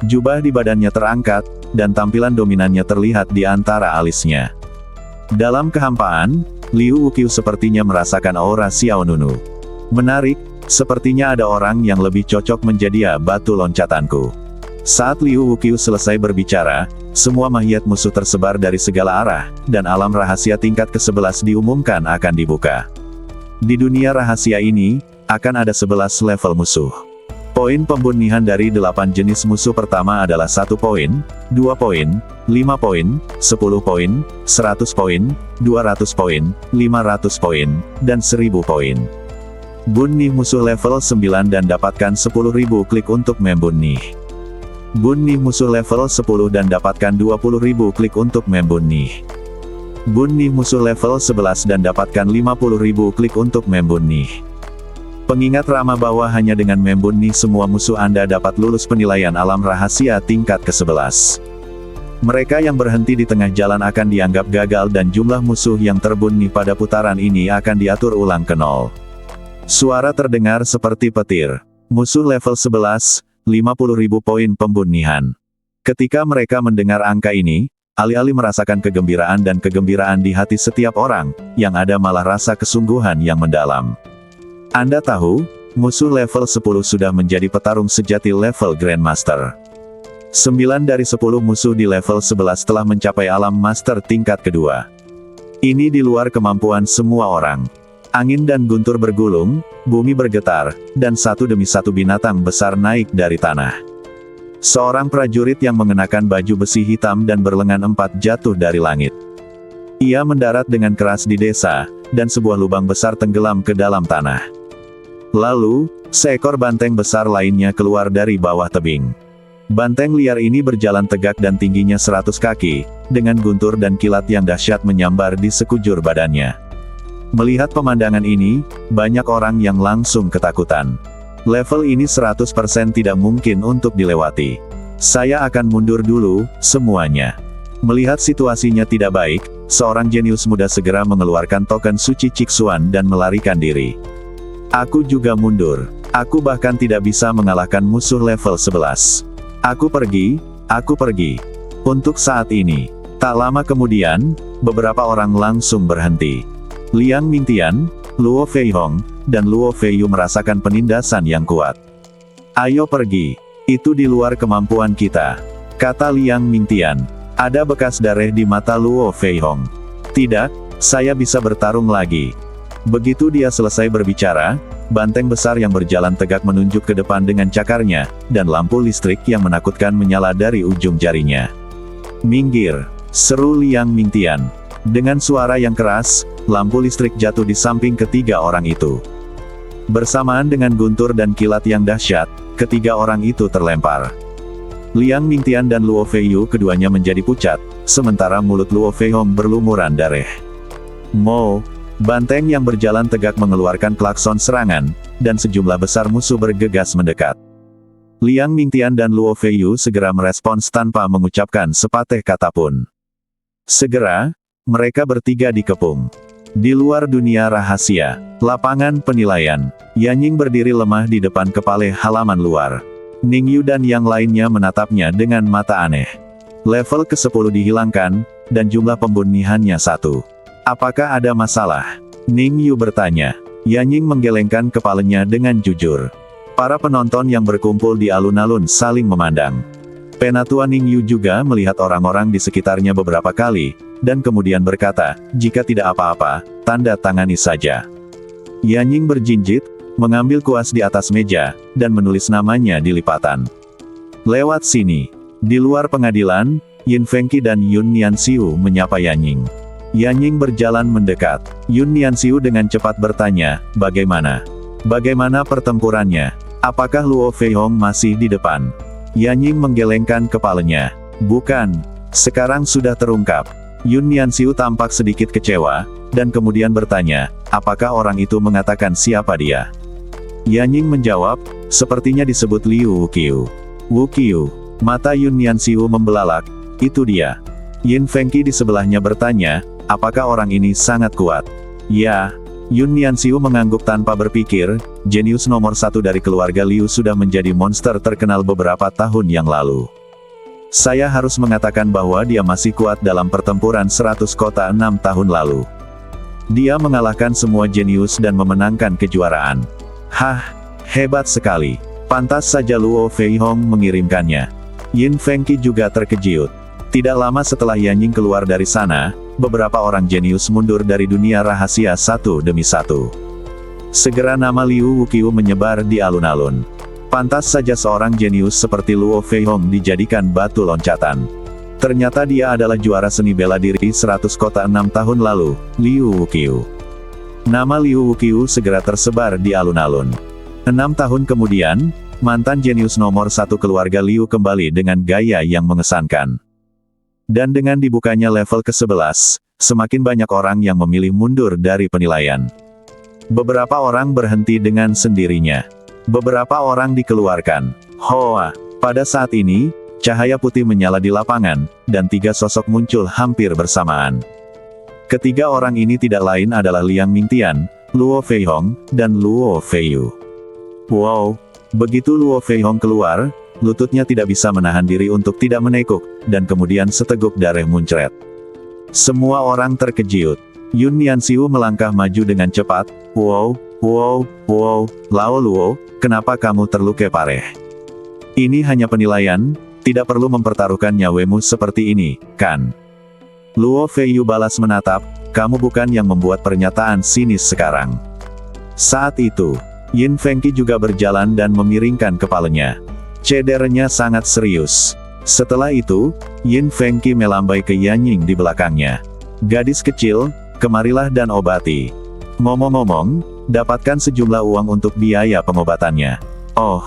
Jubah di badannya terangkat, dan tampilan dominannya terlihat di antara alisnya. Dalam kehampaan, Liu Wuqiu sepertinya merasakan aura Xiao Nunu. Menarik, sepertinya ada orang yang lebih cocok menjadi batu loncatanku. Saat Liu Wuqiu selesai berbicara, semua mayat musuh tersebar dari segala arah, dan alam rahasia tingkat ke-11 diumumkan akan dibuka. Di dunia rahasia ini, akan ada 11 level musuh. Poin pembunihan dari 8 jenis musuh pertama adalah 1 poin, 2 poin, 5 poin, 10 poin, 100 poin, 200 poin, 500 poin, dan 1000 poin. Bunuh musuh level 9 dan dapatkan 10.000 klik untuk membunuh. Bunuh musuh level 10 dan dapatkan 20.000 klik untuk membunuh. Bunuh musuh level 11 dan dapatkan 50.000 klik untuk membunuh. Pengingat ramah bahwa hanya dengan membunuh semua musuh Anda dapat lulus penilaian alam rahasia tingkat ke-11. Mereka yang berhenti di tengah jalan akan dianggap gagal dan jumlah musuh yang terbunuh pada putaran ini akan diatur ulang ke 0. Suara terdengar seperti petir. Musuh level 11, 50.000 poin pembunihan. Ketika mereka mendengar angka ini, alih-alih merasakan kegembiraan dan kegembiraan di hati setiap orang, yang ada malah rasa kesungguhan yang mendalam. Anda tahu, musuh level 10 sudah menjadi petarung sejati level Grandmaster. 9 dari 10 musuh di level 11 telah mencapai alam master tingkat kedua. Ini di luar kemampuan semua orang. Angin dan guntur bergulung, bumi bergetar, dan satu demi satu binatang besar naik dari tanah. Seorang prajurit yang mengenakan baju besi hitam dan berlengan 4 jatuh dari langit. Ia mendarat dengan keras di desa, dan sebuah lubang besar tenggelam ke dalam tanah. Lalu, seekor banteng besar lainnya keluar dari bawah tebing. Banteng liar ini berjalan tegak dan tingginya 100 kaki, dengan guntur dan kilat yang dahsyat menyambar di sekujur badannya. Melihat pemandangan ini, banyak orang yang langsung ketakutan. Level ini 100% tidak mungkin untuk dilewati. Saya akan mundur dulu, semuanya. Melihat situasinya tidak baik, seorang jenius muda segera mengeluarkan token suci Cixuan dan melarikan diri. Aku juga mundur. Aku bahkan tidak bisa mengalahkan musuh level 11. Aku pergi, aku pergi. Untuk saat ini. Tak lama kemudian, beberapa orang langsung berhenti. Liang Mingtian, Luo Feihong dan Luo Feiyu merasakan penindasan yang kuat. "Ayo pergi. Itu di luar kemampuan kita," kata Liang Mingtian. Ada bekas darah di mata Luo Feihong. "Tidak, saya bisa bertarung lagi." Begitu dia selesai berbicara, banteng besar yang berjalan tegak menunjuk ke depan dengan cakarnya, dan lampu listrik yang menakutkan menyala dari ujung jarinya. "Minggir!" seru Liang Mingtian. Dengan suara yang keras, lampu listrik jatuh di samping ketiga orang itu. Bersamaan dengan guntur dan kilat yang dahsyat, ketiga orang itu terlempar. Liang Mingtian dan Luo Feiyu keduanya menjadi pucat, sementara mulut Luo Feihong berlumuran darah. "Mo!" Banteng yang berjalan tegak mengeluarkan klakson serangan, dan sejumlah besar musuh bergegas mendekat. Liang Mingtian dan Luo Feiyu segera merespons tanpa mengucapkan sepatah kata pun. Segera, mereka bertiga dikepung. Di luar dunia rahasia, lapangan penilaian, Yanying berdiri lemah di depan kepala halaman luar. Ningyu dan yang lainnya menatapnya dengan mata aneh. Level ke-10 dihilangkan, dan jumlah pembunihannya 1. "Apakah ada masalah?" Ningyu bertanya. Yanying menggelengkan kepalanya dengan jujur. Para penonton yang berkumpul di alun-alun saling memandang. Penatua Ningyu juga melihat orang-orang di sekitarnya beberapa kali, dan kemudian berkata, "Jika tidak apa-apa, tanda tangani saja." Yanying berjinjit, mengambil kuas di atas meja, dan menulis namanya di lipatan. "Lewat sini." Di luar pengadilan, Yin Fengqi dan Yun Nianxiu menyapa Yanying. Yanying berjalan mendekat. Yun Nianxiu dengan cepat bertanya, "Bagaimana? Bagaimana pertempurannya? Apakah Luo Feihong masih di depan?" Yanying menggelengkan kepalanya. "Bukan. Sekarang sudah terungkap." Yun Nianxiu tampak sedikit kecewa, dan kemudian bertanya, "Apakah orang itu mengatakan siapa dia?" Yanying menjawab, "Sepertinya disebut Liu Wuqiu." "Wuqiu?" Mata Yun Nianxiu membelalak. "Itu dia." Yin Fengqi di sebelahnya bertanya, "Apakah orang ini sangat kuat?" "Ya." Yun Nianxiu mengangguk tanpa berpikir, jenius nomor 1 dari keluarga Liu sudah menjadi monster terkenal beberapa tahun yang lalu. Saya harus mengatakan bahwa dia masih kuat dalam pertempuran 100 kota 6 tahun lalu. Dia mengalahkan semua jenius dan memenangkan kejuaraan. Hah, hebat sekali. Pantas saja Luo Feihong mengirimkannya. Yin Fengqi juga terkejut. Tidak lama setelah Yanying keluar dari sana, beberapa orang jenius mundur dari dunia rahasia satu demi satu. Segera nama Liu Wuqiu menyebar di alun-alun. Pantas saja seorang jenius seperti Luo Feihong dijadikan batu loncatan. Ternyata dia adalah juara seni bela diri 100 kota 6 tahun lalu, Liu Wuqiu. Nama Liu Wuqiu segera tersebar di alun-alun. 6 tahun kemudian, mantan jenius nomor 1 keluarga Liu kembali dengan gaya yang mengesankan. Dan dengan dibukanya level ke-11, semakin banyak orang yang memilih mundur dari penilaian. Beberapa orang berhenti dengan sendirinya. Beberapa orang dikeluarkan. Hoa! Pada saat ini, cahaya putih menyala di lapangan, dan 3 sosok muncul hampir bersamaan. Ketiga orang ini tidak lain adalah Liang Mingtian, Luo Feihong, dan Luo Feiyu. Wow! Begitu Luo Feihong keluar, lututnya tidak bisa menahan diri untuk tidak menekuk, dan kemudian seteguk darah muncrat. Semua orang terkejut. Yun Nianxiu melangkah maju dengan cepat. Wow, wow, wow, Lao Luo, kenapa kamu terluka parah? Ini hanya penilaian, tidak perlu mempertaruhkan nyawamu seperti ini, kan? Luo Feiyu balas menatap, kamu bukan yang membuat pernyataan sinis sekarang. Saat itu, Yin Fengqi juga berjalan dan memiringkan kepalanya. Cedernya sangat serius. Setelah itu, Yin Fengqi melambai ke Yanying di belakangnya. Gadis kecil, kemarilah dan obati. Ngomong-ngomong, dapatkan sejumlah uang untuk biaya pengobatannya. Oh.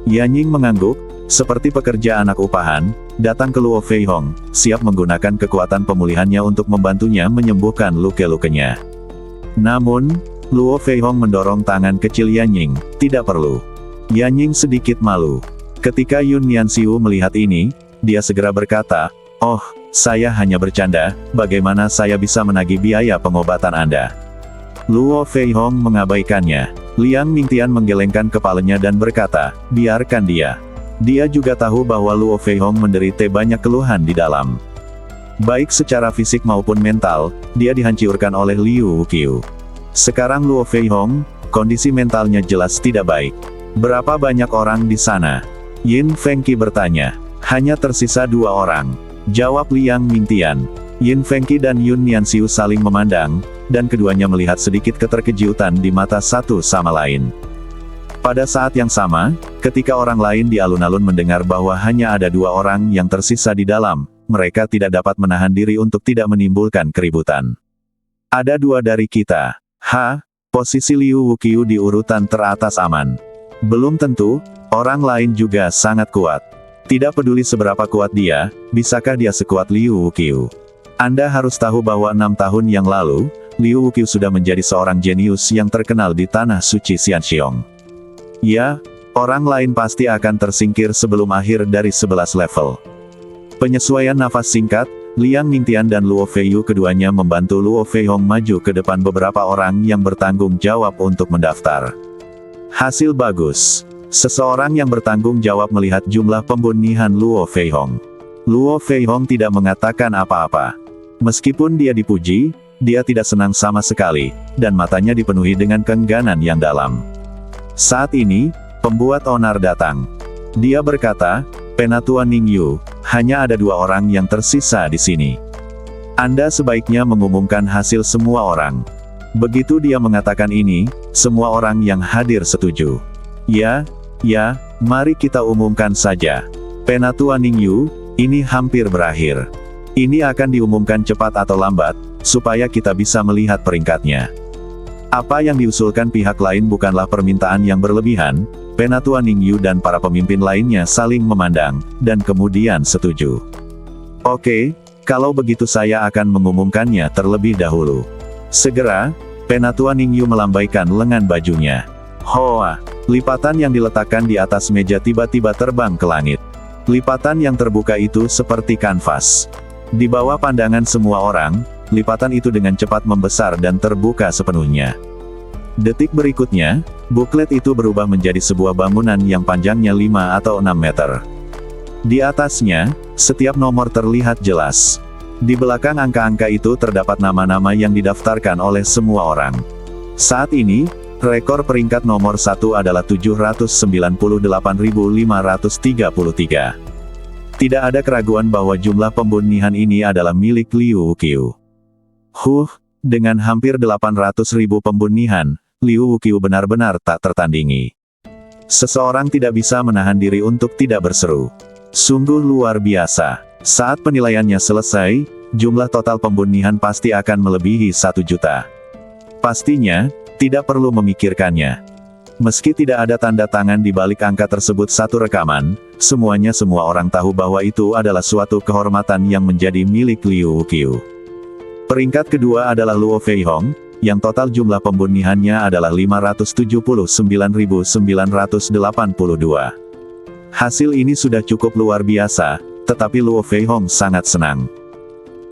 Yanying mengangguk, seperti pekerja anak upahan, datang ke Luo Feihong, siap menggunakan kekuatan pemulihannya untuk membantunya menyembuhkan luka-lukanya. Namun, Luo Feihong mendorong tangan kecil Yanying, tidak perlu. Yanying sedikit malu. Ketika Yun Nianxiu melihat ini, dia segera berkata, "Oh, saya hanya bercanda, bagaimana saya bisa menagih biaya pengobatan Anda?" Luo Feihong mengabaikannya. Liang Mingtian menggelengkan kepalanya dan berkata, "Biarkan dia." Dia juga tahu bahwa Luo Feihong menderita banyak keluhan di dalam. Baik secara fisik maupun mental, dia dihancurkan oleh Liu Wuqiu. Sekarang Luo Feihong, kondisi mentalnya jelas tidak baik. Berapa banyak orang di sana? Yin Fengqi bertanya. Hanya tersisa 2 orang. Jawab Liang Mingtian. Yin Fengqi dan Yun Nianxiu saling memandang, dan keduanya melihat sedikit keterkejutan di mata satu sama lain. Pada saat yang sama, ketika orang lain di alun-alun mendengar bahwa hanya ada 2 orang yang tersisa di dalam, mereka tidak dapat menahan diri untuk tidak menimbulkan keributan. Ada 2 dari kita. Posisi Liu Wuqiu di urutan teratas aman. Belum tentu, orang lain juga sangat kuat. Tidak peduli seberapa kuat dia, bisakah dia sekuat Liu Wuqiu? Anda harus tahu bahwa 6 tahun yang lalu, Liu Wuqiu sudah menjadi seorang jenius yang terkenal di tanah suci Xianxiong. Ya, orang lain pasti akan tersingkir sebelum akhir dari 11 level. Penyesuaian nafas singkat, Liang Mingtian dan Luo Feiyu keduanya membantu Luo Feihong maju ke depan beberapa orang yang bertanggung jawab untuk mendaftar. Hasil bagus. Seseorang yang bertanggung jawab melihat jumlah pembunihan Luo Feihong. Luo Feihong tidak mengatakan apa-apa. Meskipun dia dipuji, dia tidak senang sama sekali, dan matanya dipenuhi dengan keengganan yang dalam. Saat ini, pembuat onar datang. Dia berkata, Penatua Ningyu, hanya ada 2 orang yang tersisa di sini. Anda sebaiknya mengumumkan hasil semua orang. Begitu dia mengatakan ini, semua orang yang hadir setuju. Ya, mari kita umumkan saja. Penatua Ningyu, ini hampir berakhir. Ini akan diumumkan cepat atau lambat, supaya kita bisa melihat peringkatnya. Apa yang diusulkan pihak lain bukanlah permintaan yang berlebihan. Penatua Ningyu dan para pemimpin lainnya saling memandang, dan kemudian setuju. Oke, kalau begitu saya akan mengumumkannya terlebih dahulu. Segera, Penatua Ningyu melambaikan lengan bajunya. Hoa! Lipatan yang diletakkan di atas meja tiba-tiba terbang ke langit. Lipatan yang terbuka itu seperti kanvas. Di bawah pandangan semua orang, lipatan itu dengan cepat membesar dan terbuka sepenuhnya. Detik berikutnya, buklet itu berubah menjadi sebuah bangunan yang panjangnya 5 atau 6 meter. Di atasnya, setiap nomor terlihat jelas. Di belakang angka-angka itu terdapat nama-nama yang didaftarkan oleh semua orang. Saat ini, rekor peringkat nomor 1 adalah 798.533. Tidak ada keraguan bahwa jumlah pembunihan ini adalah milik Liu Wuqiu. Dengan hampir 800.000 pembunihan, Liu Wuqiu benar-benar tak tertandingi. Seseorang tidak bisa menahan diri untuk tidak berseru. Sungguh luar biasa. Saat penilaiannya selesai, jumlah total pembunihan pasti akan melebihi 1 juta. Pastinya, tidak perlu memikirkannya. Meski tidak ada tanda tangan di balik angka tersebut satu rekaman, semua orang tahu bahwa itu adalah suatu kehormatan yang menjadi milik Liu Wuqiu. Peringkat kedua adalah Luo Feihong, yang total jumlah pembunihannya adalah 579.982. Hasil ini sudah cukup luar biasa, tetapi Luo Feihong sangat senang.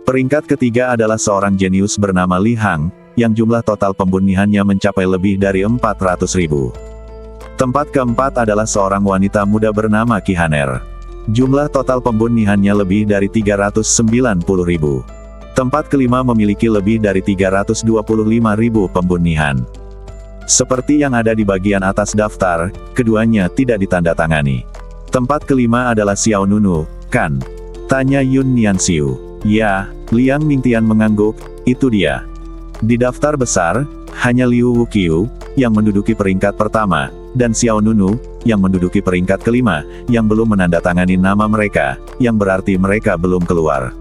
Peringkat ketiga adalah seorang jenius bernama Li Hang, yang jumlah total pembunihannya mencapai lebih dari 400.000. Tempat keempat adalah seorang wanita muda bernama Qi Haner. Jumlah total pembunihannya lebih dari 390.000. Tempat kelima memiliki lebih dari 325.000 pembunihan. Seperti yang ada di bagian atas daftar, keduanya tidak ditandatangani. Tempat kelima adalah Xiao Nunu, kan? Tanya Yun Nianxiu. Ya, Liang Mingtian mengangguk, itu dia. Di daftar besar, hanya Liu Wuqiu, yang menduduki peringkat pertama, dan Xiao Nunu, yang menduduki peringkat kelima, yang belum menandatangani nama mereka, yang berarti mereka belum keluar.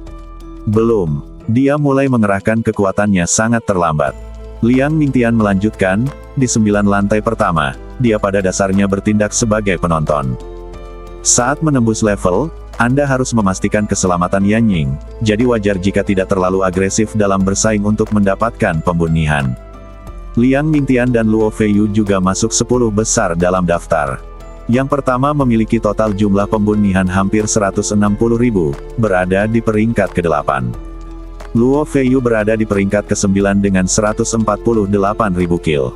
Belum. Dia mulai mengerahkan kekuatannya sangat terlambat. Liang Mingtian melanjutkan, di 9 lantai pertama, dia pada dasarnya bertindak sebagai penonton. Saat menembus level, Anda harus memastikan keselamatan Yanying, jadi wajar jika tidak terlalu agresif dalam bersaing untuk mendapatkan pembunihan. Liang Mingtian dan Luo Feiyu juga masuk 10 besar dalam daftar. Yang pertama memiliki total jumlah pembunihan hampir 160.000, berada di peringkat ke-8. Luo Feiyu berada di peringkat ke-9 dengan 148.000 kill.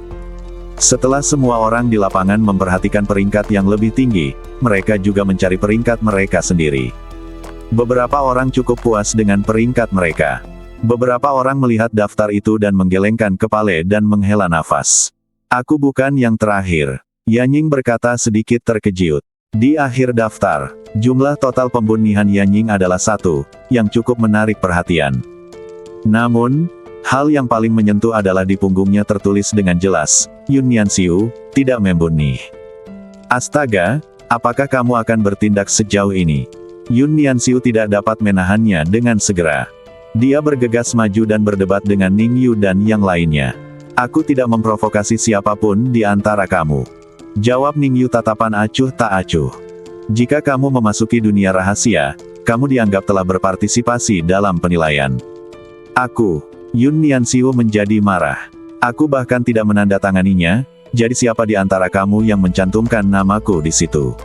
Setelah semua orang di lapangan memperhatikan peringkat yang lebih tinggi, mereka juga mencari peringkat mereka sendiri. Beberapa orang cukup puas dengan peringkat mereka. Beberapa orang melihat daftar itu dan menggelengkan kepala dan menghela nafas. Aku bukan yang terakhir. Yanying berkata sedikit terkejut. Di akhir daftar, jumlah total pembunihan Yanying adalah 1, yang cukup menarik perhatian. Namun, hal yang paling menyentuh adalah di punggungnya tertulis dengan jelas, Yun Nianxiu, tidak membunuh. Astaga, apakah kamu akan bertindak sejauh ini? Yun Nianxiu tidak dapat menahannya dengan segera. Dia bergegas maju dan berdebat dengan Ning Yu dan yang lainnya. Aku tidak memprovokasi siapapun di antara kamu. Jawab Ning Yu tatapan acuh tak acuh. Jika kamu memasuki dunia rahasia, kamu dianggap telah berpartisipasi dalam penilaian. Aku, Yun Nianxiu menjadi marah. Aku bahkan tidak menandatanganinya, jadi siapa di antara kamu yang mencantumkan namaku di situ?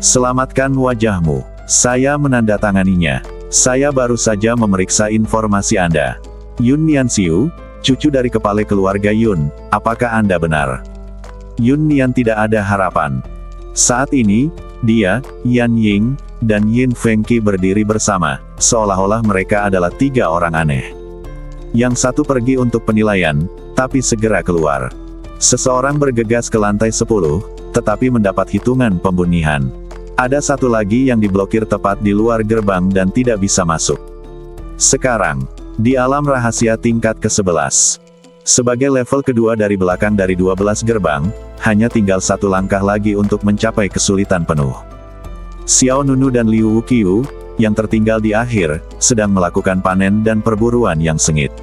Selamatkan wajahmu. Saya menandatanganinya. Saya baru saja memeriksa informasi Anda. Yun Nianxiu, cucu dari kepala keluarga Yun, apakah Anda benar? Yun Nian tidak ada harapan. Saat ini, dia, Yan Ying, dan Yin Fengqi berdiri bersama, seolah-olah mereka adalah 3 orang aneh. Yang satu pergi untuk penilaian, tapi segera keluar. Seseorang bergegas ke lantai 10, tetapi mendapat hitungan pembunihan. Ada satu lagi yang diblokir tepat di luar gerbang dan tidak bisa masuk. Sekarang, di alam rahasia tingkat ke-11. Sebagai level kedua dari belakang dari 12 gerbang, hanya tinggal 1 langkah lagi untuk mencapai kesulitan penuh. Xiao Nunu dan Liu Wuqiu, yang tertinggal di akhir, sedang melakukan panen dan perburuan yang sengit.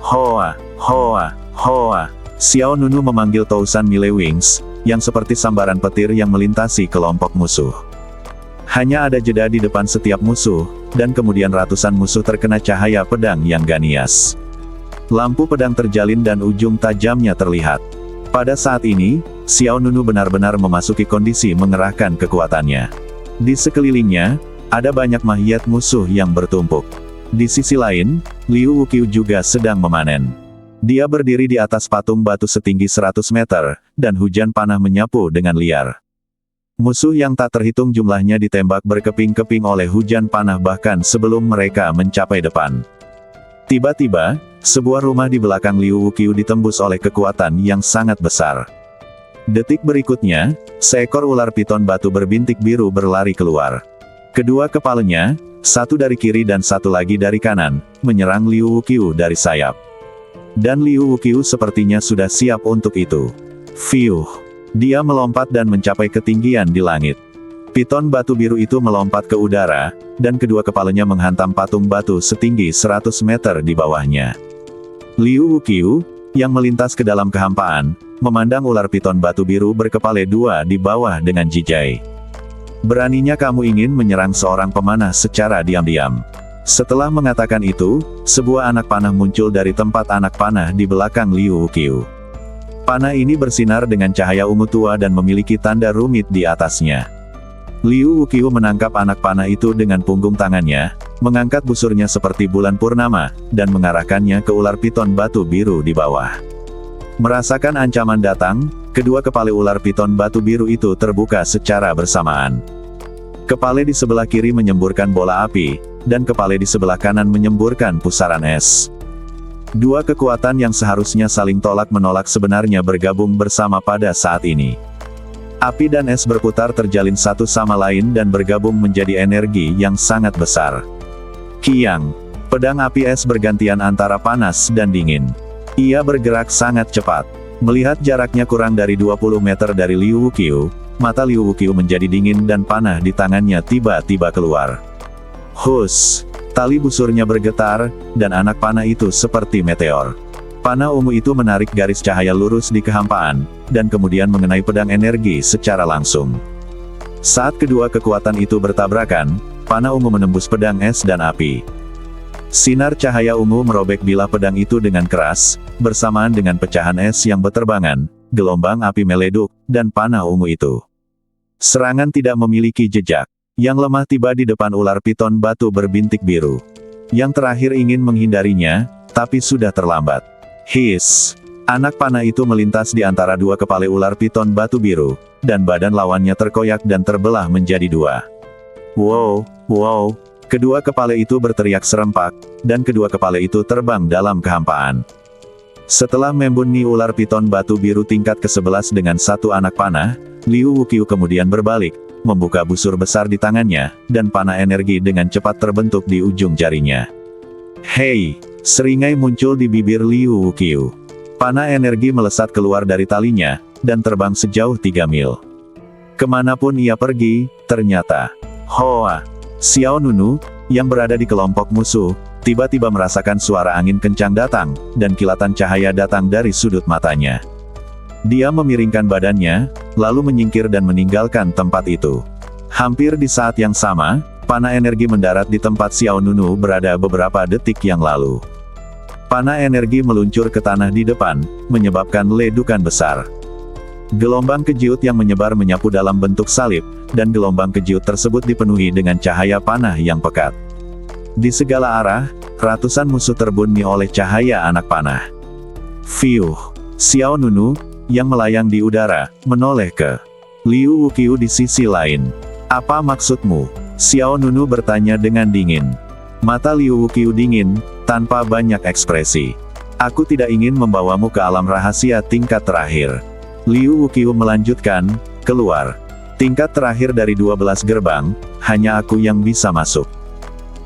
Hoa, hoa, hoa. Xiao Nunu memanggil Tousan Mile Wings, yang seperti sambaran petir yang melintasi kelompok musuh. Hanya ada jeda di depan setiap musuh, dan kemudian ratusan musuh terkena cahaya pedang yang ganias. Lampu pedang terjalin dan ujung tajamnya terlihat. Pada saat ini, Xiao Nunu benar-benar memasuki kondisi mengerahkan kekuatannya. Di sekelilingnya, ada banyak mahiat musuh yang bertumpuk. Di sisi lain, Liu Wuqiu juga sedang memanen. Dia berdiri di atas patung batu setinggi 100 meter, dan hujan panah menyapu dengan liar. Musuh yang tak terhitung jumlahnya ditembak berkeping-keping oleh hujan panah bahkan sebelum mereka mencapai depan. Tiba-tiba, sebuah rumah di belakang Liu Wuqiu ditembus oleh kekuatan yang sangat besar. Detik berikutnya, seekor ular piton batu berbintik biru berlari keluar. Kedua kepalanya, satu dari kiri dan satu lagi dari kanan, menyerang Liu Wuqiu dari sayap. Dan Liu Wuqiu sepertinya sudah siap untuk itu. Fiuh! Dia melompat dan mencapai ketinggian di langit. Piton batu biru itu melompat ke udara, dan kedua kepalanya menghantam patung batu setinggi 100 meter di bawahnya. Liu Wuqiu, yang melintas ke dalam kehampaan, memandang ular piton batu biru berkepala 2 di bawah dengan jijai. Beraninya kamu ingin menyerang seorang pemanah secara diam-diam. Setelah mengatakan itu, sebuah anak panah muncul dari tempat anak panah di belakang Liu Wuqiu. Panah ini bersinar dengan cahaya ungu tua dan memiliki tanda rumit di atasnya. Liu Wuqiu menangkap anak panah itu dengan punggung tangannya, mengangkat busurnya seperti bulan purnama, dan mengarahkannya ke ular piton batu biru di bawah. Merasakan ancaman datang, kedua kepala ular piton batu biru itu terbuka secara bersamaan. Kepala di sebelah kiri menyemburkan bola api, dan kepala di sebelah kanan menyemburkan pusaran es. Dua kekuatan yang seharusnya saling tolak-menolak sebenarnya bergabung bersama pada saat ini. Api dan es berputar terjalin satu sama lain dan bergabung menjadi energi yang sangat besar. Kiang. Pedang api es bergantian antara panas dan dingin. Ia bergerak sangat cepat. Melihat jaraknya kurang dari 20 meter dari Liu Wuqiu, mata Liu Wuqiu menjadi dingin dan panah di tangannya tiba-tiba keluar. Hus! Tali busurnya bergetar, dan anak panah itu seperti meteor. Panah ungu itu menarik garis cahaya lurus di kehampaan, dan kemudian mengenai pedang energi secara langsung. Saat kedua kekuatan itu bertabrakan, panah ungu menembus pedang es dan api. Sinar cahaya ungu merobek bilah pedang itu dengan keras, bersamaan dengan pecahan es yang berterbangan, gelombang api meleduk, dan panah ungu itu. Serangan tidak memiliki jejak. Yang lemah tiba di depan ular piton batu berbintik biru. Yang terakhir ingin menghindarinya, tapi sudah terlambat. Hiss! Anak panah itu melintas di antara dua kepala ular piton batu biru, dan badan lawannya terkoyak dan terbelah menjadi dua. Wow, wow, Kedua kepala itu berteriak serempak, dan kedua kepala itu terbang dalam kehampaan. Setelah membunyi ular piton batu biru tingkat ke-11 dengan satu anak panah, Liu Wuqiu kemudian berbalik, membuka busur besar di tangannya, dan panah energi dengan cepat terbentuk di ujung jarinya. Hei! Seringai muncul di bibir Liu Wuqiu. Panah energi melesat keluar dari talinya, dan terbang sejauh 3 mil. Kemanapun ia pergi, ternyata Hoa! Xiao Nunu, yang berada di kelompok musuh, tiba-tiba merasakan suara angin kencang datang, dan kilatan cahaya datang dari sudut matanya. Dia memiringkan badannya, lalu menyingkir dan meninggalkan tempat itu. Hampir di saat yang sama, panah energi mendarat di tempat Xiao Nunu berada beberapa detik yang lalu. Panah energi meluncur ke tanah di depan, menyebabkan ledukan besar. Gelombang kejut yang menyebar menyapu dalam bentuk salib, dan gelombang kejut tersebut dipenuhi dengan cahaya panah yang pekat. Di segala arah, ratusan musuh terbunuh oleh cahaya anak panah. Fiuh! Xiao Nunu, yang melayang di udara, menoleh ke Liu Wuqiu di sisi lain. Apa maksudmu? Xiao Nunu bertanya dengan dingin. Mata Liu Wuqiu dingin, tanpa banyak ekspresi. Aku tidak ingin membawamu ke alam rahasia tingkat terakhir. Liu Wuqiu melanjutkan, keluar. Tingkat terakhir dari 12 gerbang, hanya aku yang bisa masuk.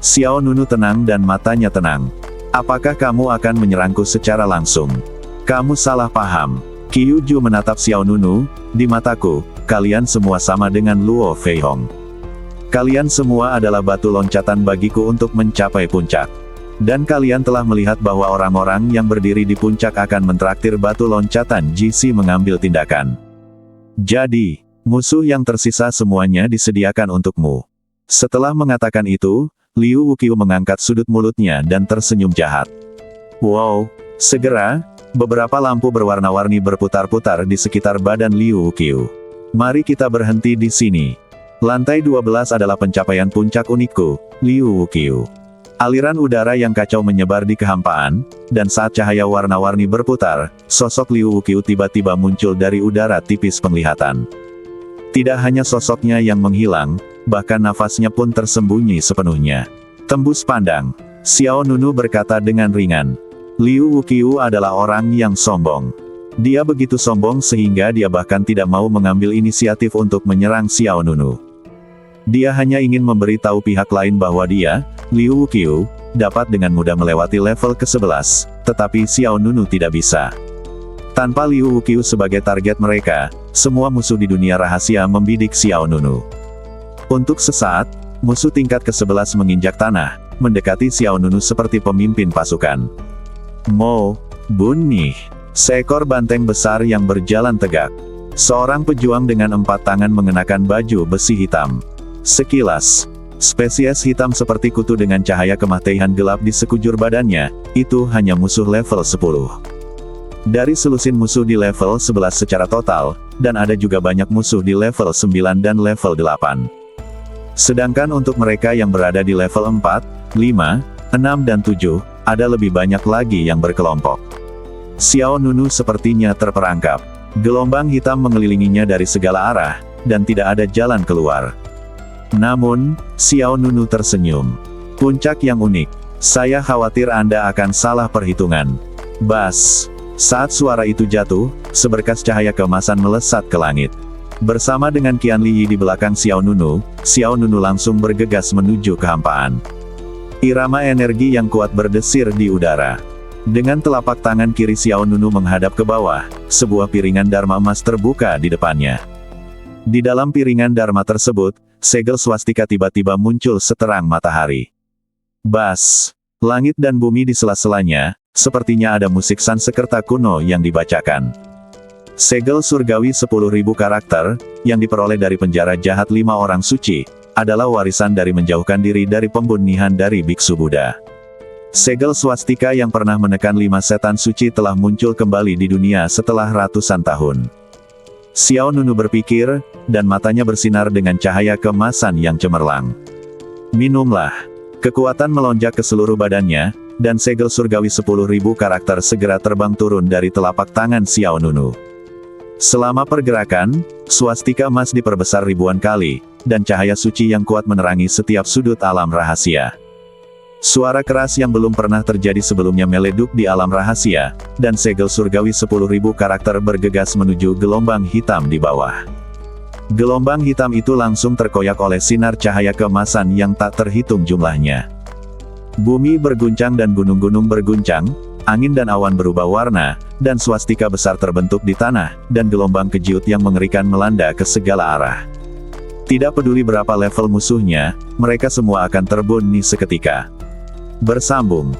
Xiao Nunu tenang dan matanya tenang. Apakah kamu akan menyerangku secara langsung? Kamu salah paham. Qiu Ju menatap Xiao Nunu, di mataku, kalian semua sama dengan Luo Feihong. Kalian semua adalah batu loncatan bagiku untuk mencapai puncak. Dan kalian telah melihat bahwa orang-orang yang berdiri di puncak akan mentraktir batu loncatan GC mengambil tindakan. Jadi, musuh yang tersisa semuanya disediakan untukmu. Setelah mengatakan itu, Liu Wuqiu mengangkat sudut mulutnya dan tersenyum jahat. Wow! Segera, beberapa lampu berwarna-warni berputar-putar di sekitar badan Liu Wuqiu. Mari kita berhenti di sini. Lantai 12 adalah pencapaian puncak unikku, Liu Wuqiu. Aliran udara yang kacau menyebar di kehampaan, dan saat cahaya warna-warni berputar, sosok Liu Wuqiu tiba-tiba muncul dari udara tipis penglihatan. Tidak hanya sosoknya yang menghilang, bahkan nafasnya pun tersembunyi sepenuhnya. Tembus pandang, Xiao Nunu berkata dengan ringan. Liu Wuqiu adalah orang yang sombong. Dia begitu sombong sehingga dia bahkan tidak mau mengambil inisiatif untuk menyerang Xiao Nunu. Dia hanya ingin memberitahu pihak lain bahwa dia, Liu Wuqiu, dapat dengan mudah melewati level ke-11, tetapi Xiao Nunu tidak bisa. Tanpa Liu Wuqiu sebagai target mereka, semua musuh di dunia rahasia membidik Xiao Nunu. Untuk sesaat, musuh tingkat ke-11 menginjak tanah, mendekati Xiao Nunu seperti pemimpin pasukan. Mo, bunyi. Seekor banteng besar yang berjalan tegak. Seorang pejuang dengan 4 tangan mengenakan baju besi hitam. Sekilas, spesies hitam seperti kutu dengan cahaya kematian gelap di sekujur badannya, itu hanya musuh level 10. Dari selusin musuh di level 11 secara total, dan ada juga banyak musuh di level 9 dan level 8. Sedangkan untuk mereka yang berada di level 4, 5, 6 dan 7, ada lebih banyak lagi yang berkelompok. Xiao Nunu sepertinya terperangkap. Gelombang hitam mengelilinginya dari segala arah, dan tidak ada jalan keluar. Namun, Xiao Nunu tersenyum. Puncak yang unik. Saya khawatir Anda akan salah perhitungan. Bas. Saat suara itu jatuh, seberkas cahaya keemasan melesat ke langit. Bersama dengan Qian Liyi di belakang Xiao Nunu langsung bergegas menuju kehampaan. Irama energi yang kuat berdesir di udara. Dengan telapak tangan kiri Xiao Nunu menghadap ke bawah, sebuah piringan dharma emas terbuka di depannya. Di dalam piringan dharma tersebut, segel swastika tiba-tiba muncul seterang matahari. Bas! Langit dan bumi di sela-selanya, sepertinya ada musik Sanskerta kuno yang dibacakan. Segel surgawi 10.000 karakter, yang diperoleh dari penjara jahat 5 orang suci, adalah warisan dari menjauhkan diri dari pembunuhan dari biksu Buddha. Segel swastika yang pernah menekan 5 setan suci telah muncul kembali di dunia setelah ratusan tahun. Xiao Nunu berpikir, dan matanya bersinar dengan cahaya keemasan yang cemerlang. Minumlah. Kekuatan melonjak ke seluruh badannya, dan segel surgawi 10.000 karakter segera terbang turun dari telapak tangan Xiao Nunu. Selama pergerakan, swastika emas diperbesar ribuan kali, dan cahaya suci yang kuat menerangi setiap sudut alam rahasia. Suara keras yang belum pernah terjadi sebelumnya meleduk di alam rahasia, dan segel surgawi 10.000 karakter bergegas menuju gelombang hitam di bawah. Gelombang hitam itu langsung terkoyak oleh sinar cahaya keemasan yang tak terhitung jumlahnya. Bumi berguncang dan gunung-gunung berguncang, angin dan awan berubah warna, dan swastika besar terbentuk di tanah, dan gelombang kejut yang mengerikan melanda ke segala arah. Tidak peduli berapa level musuhnya, mereka semua akan terbunuh seketika. Bersambung.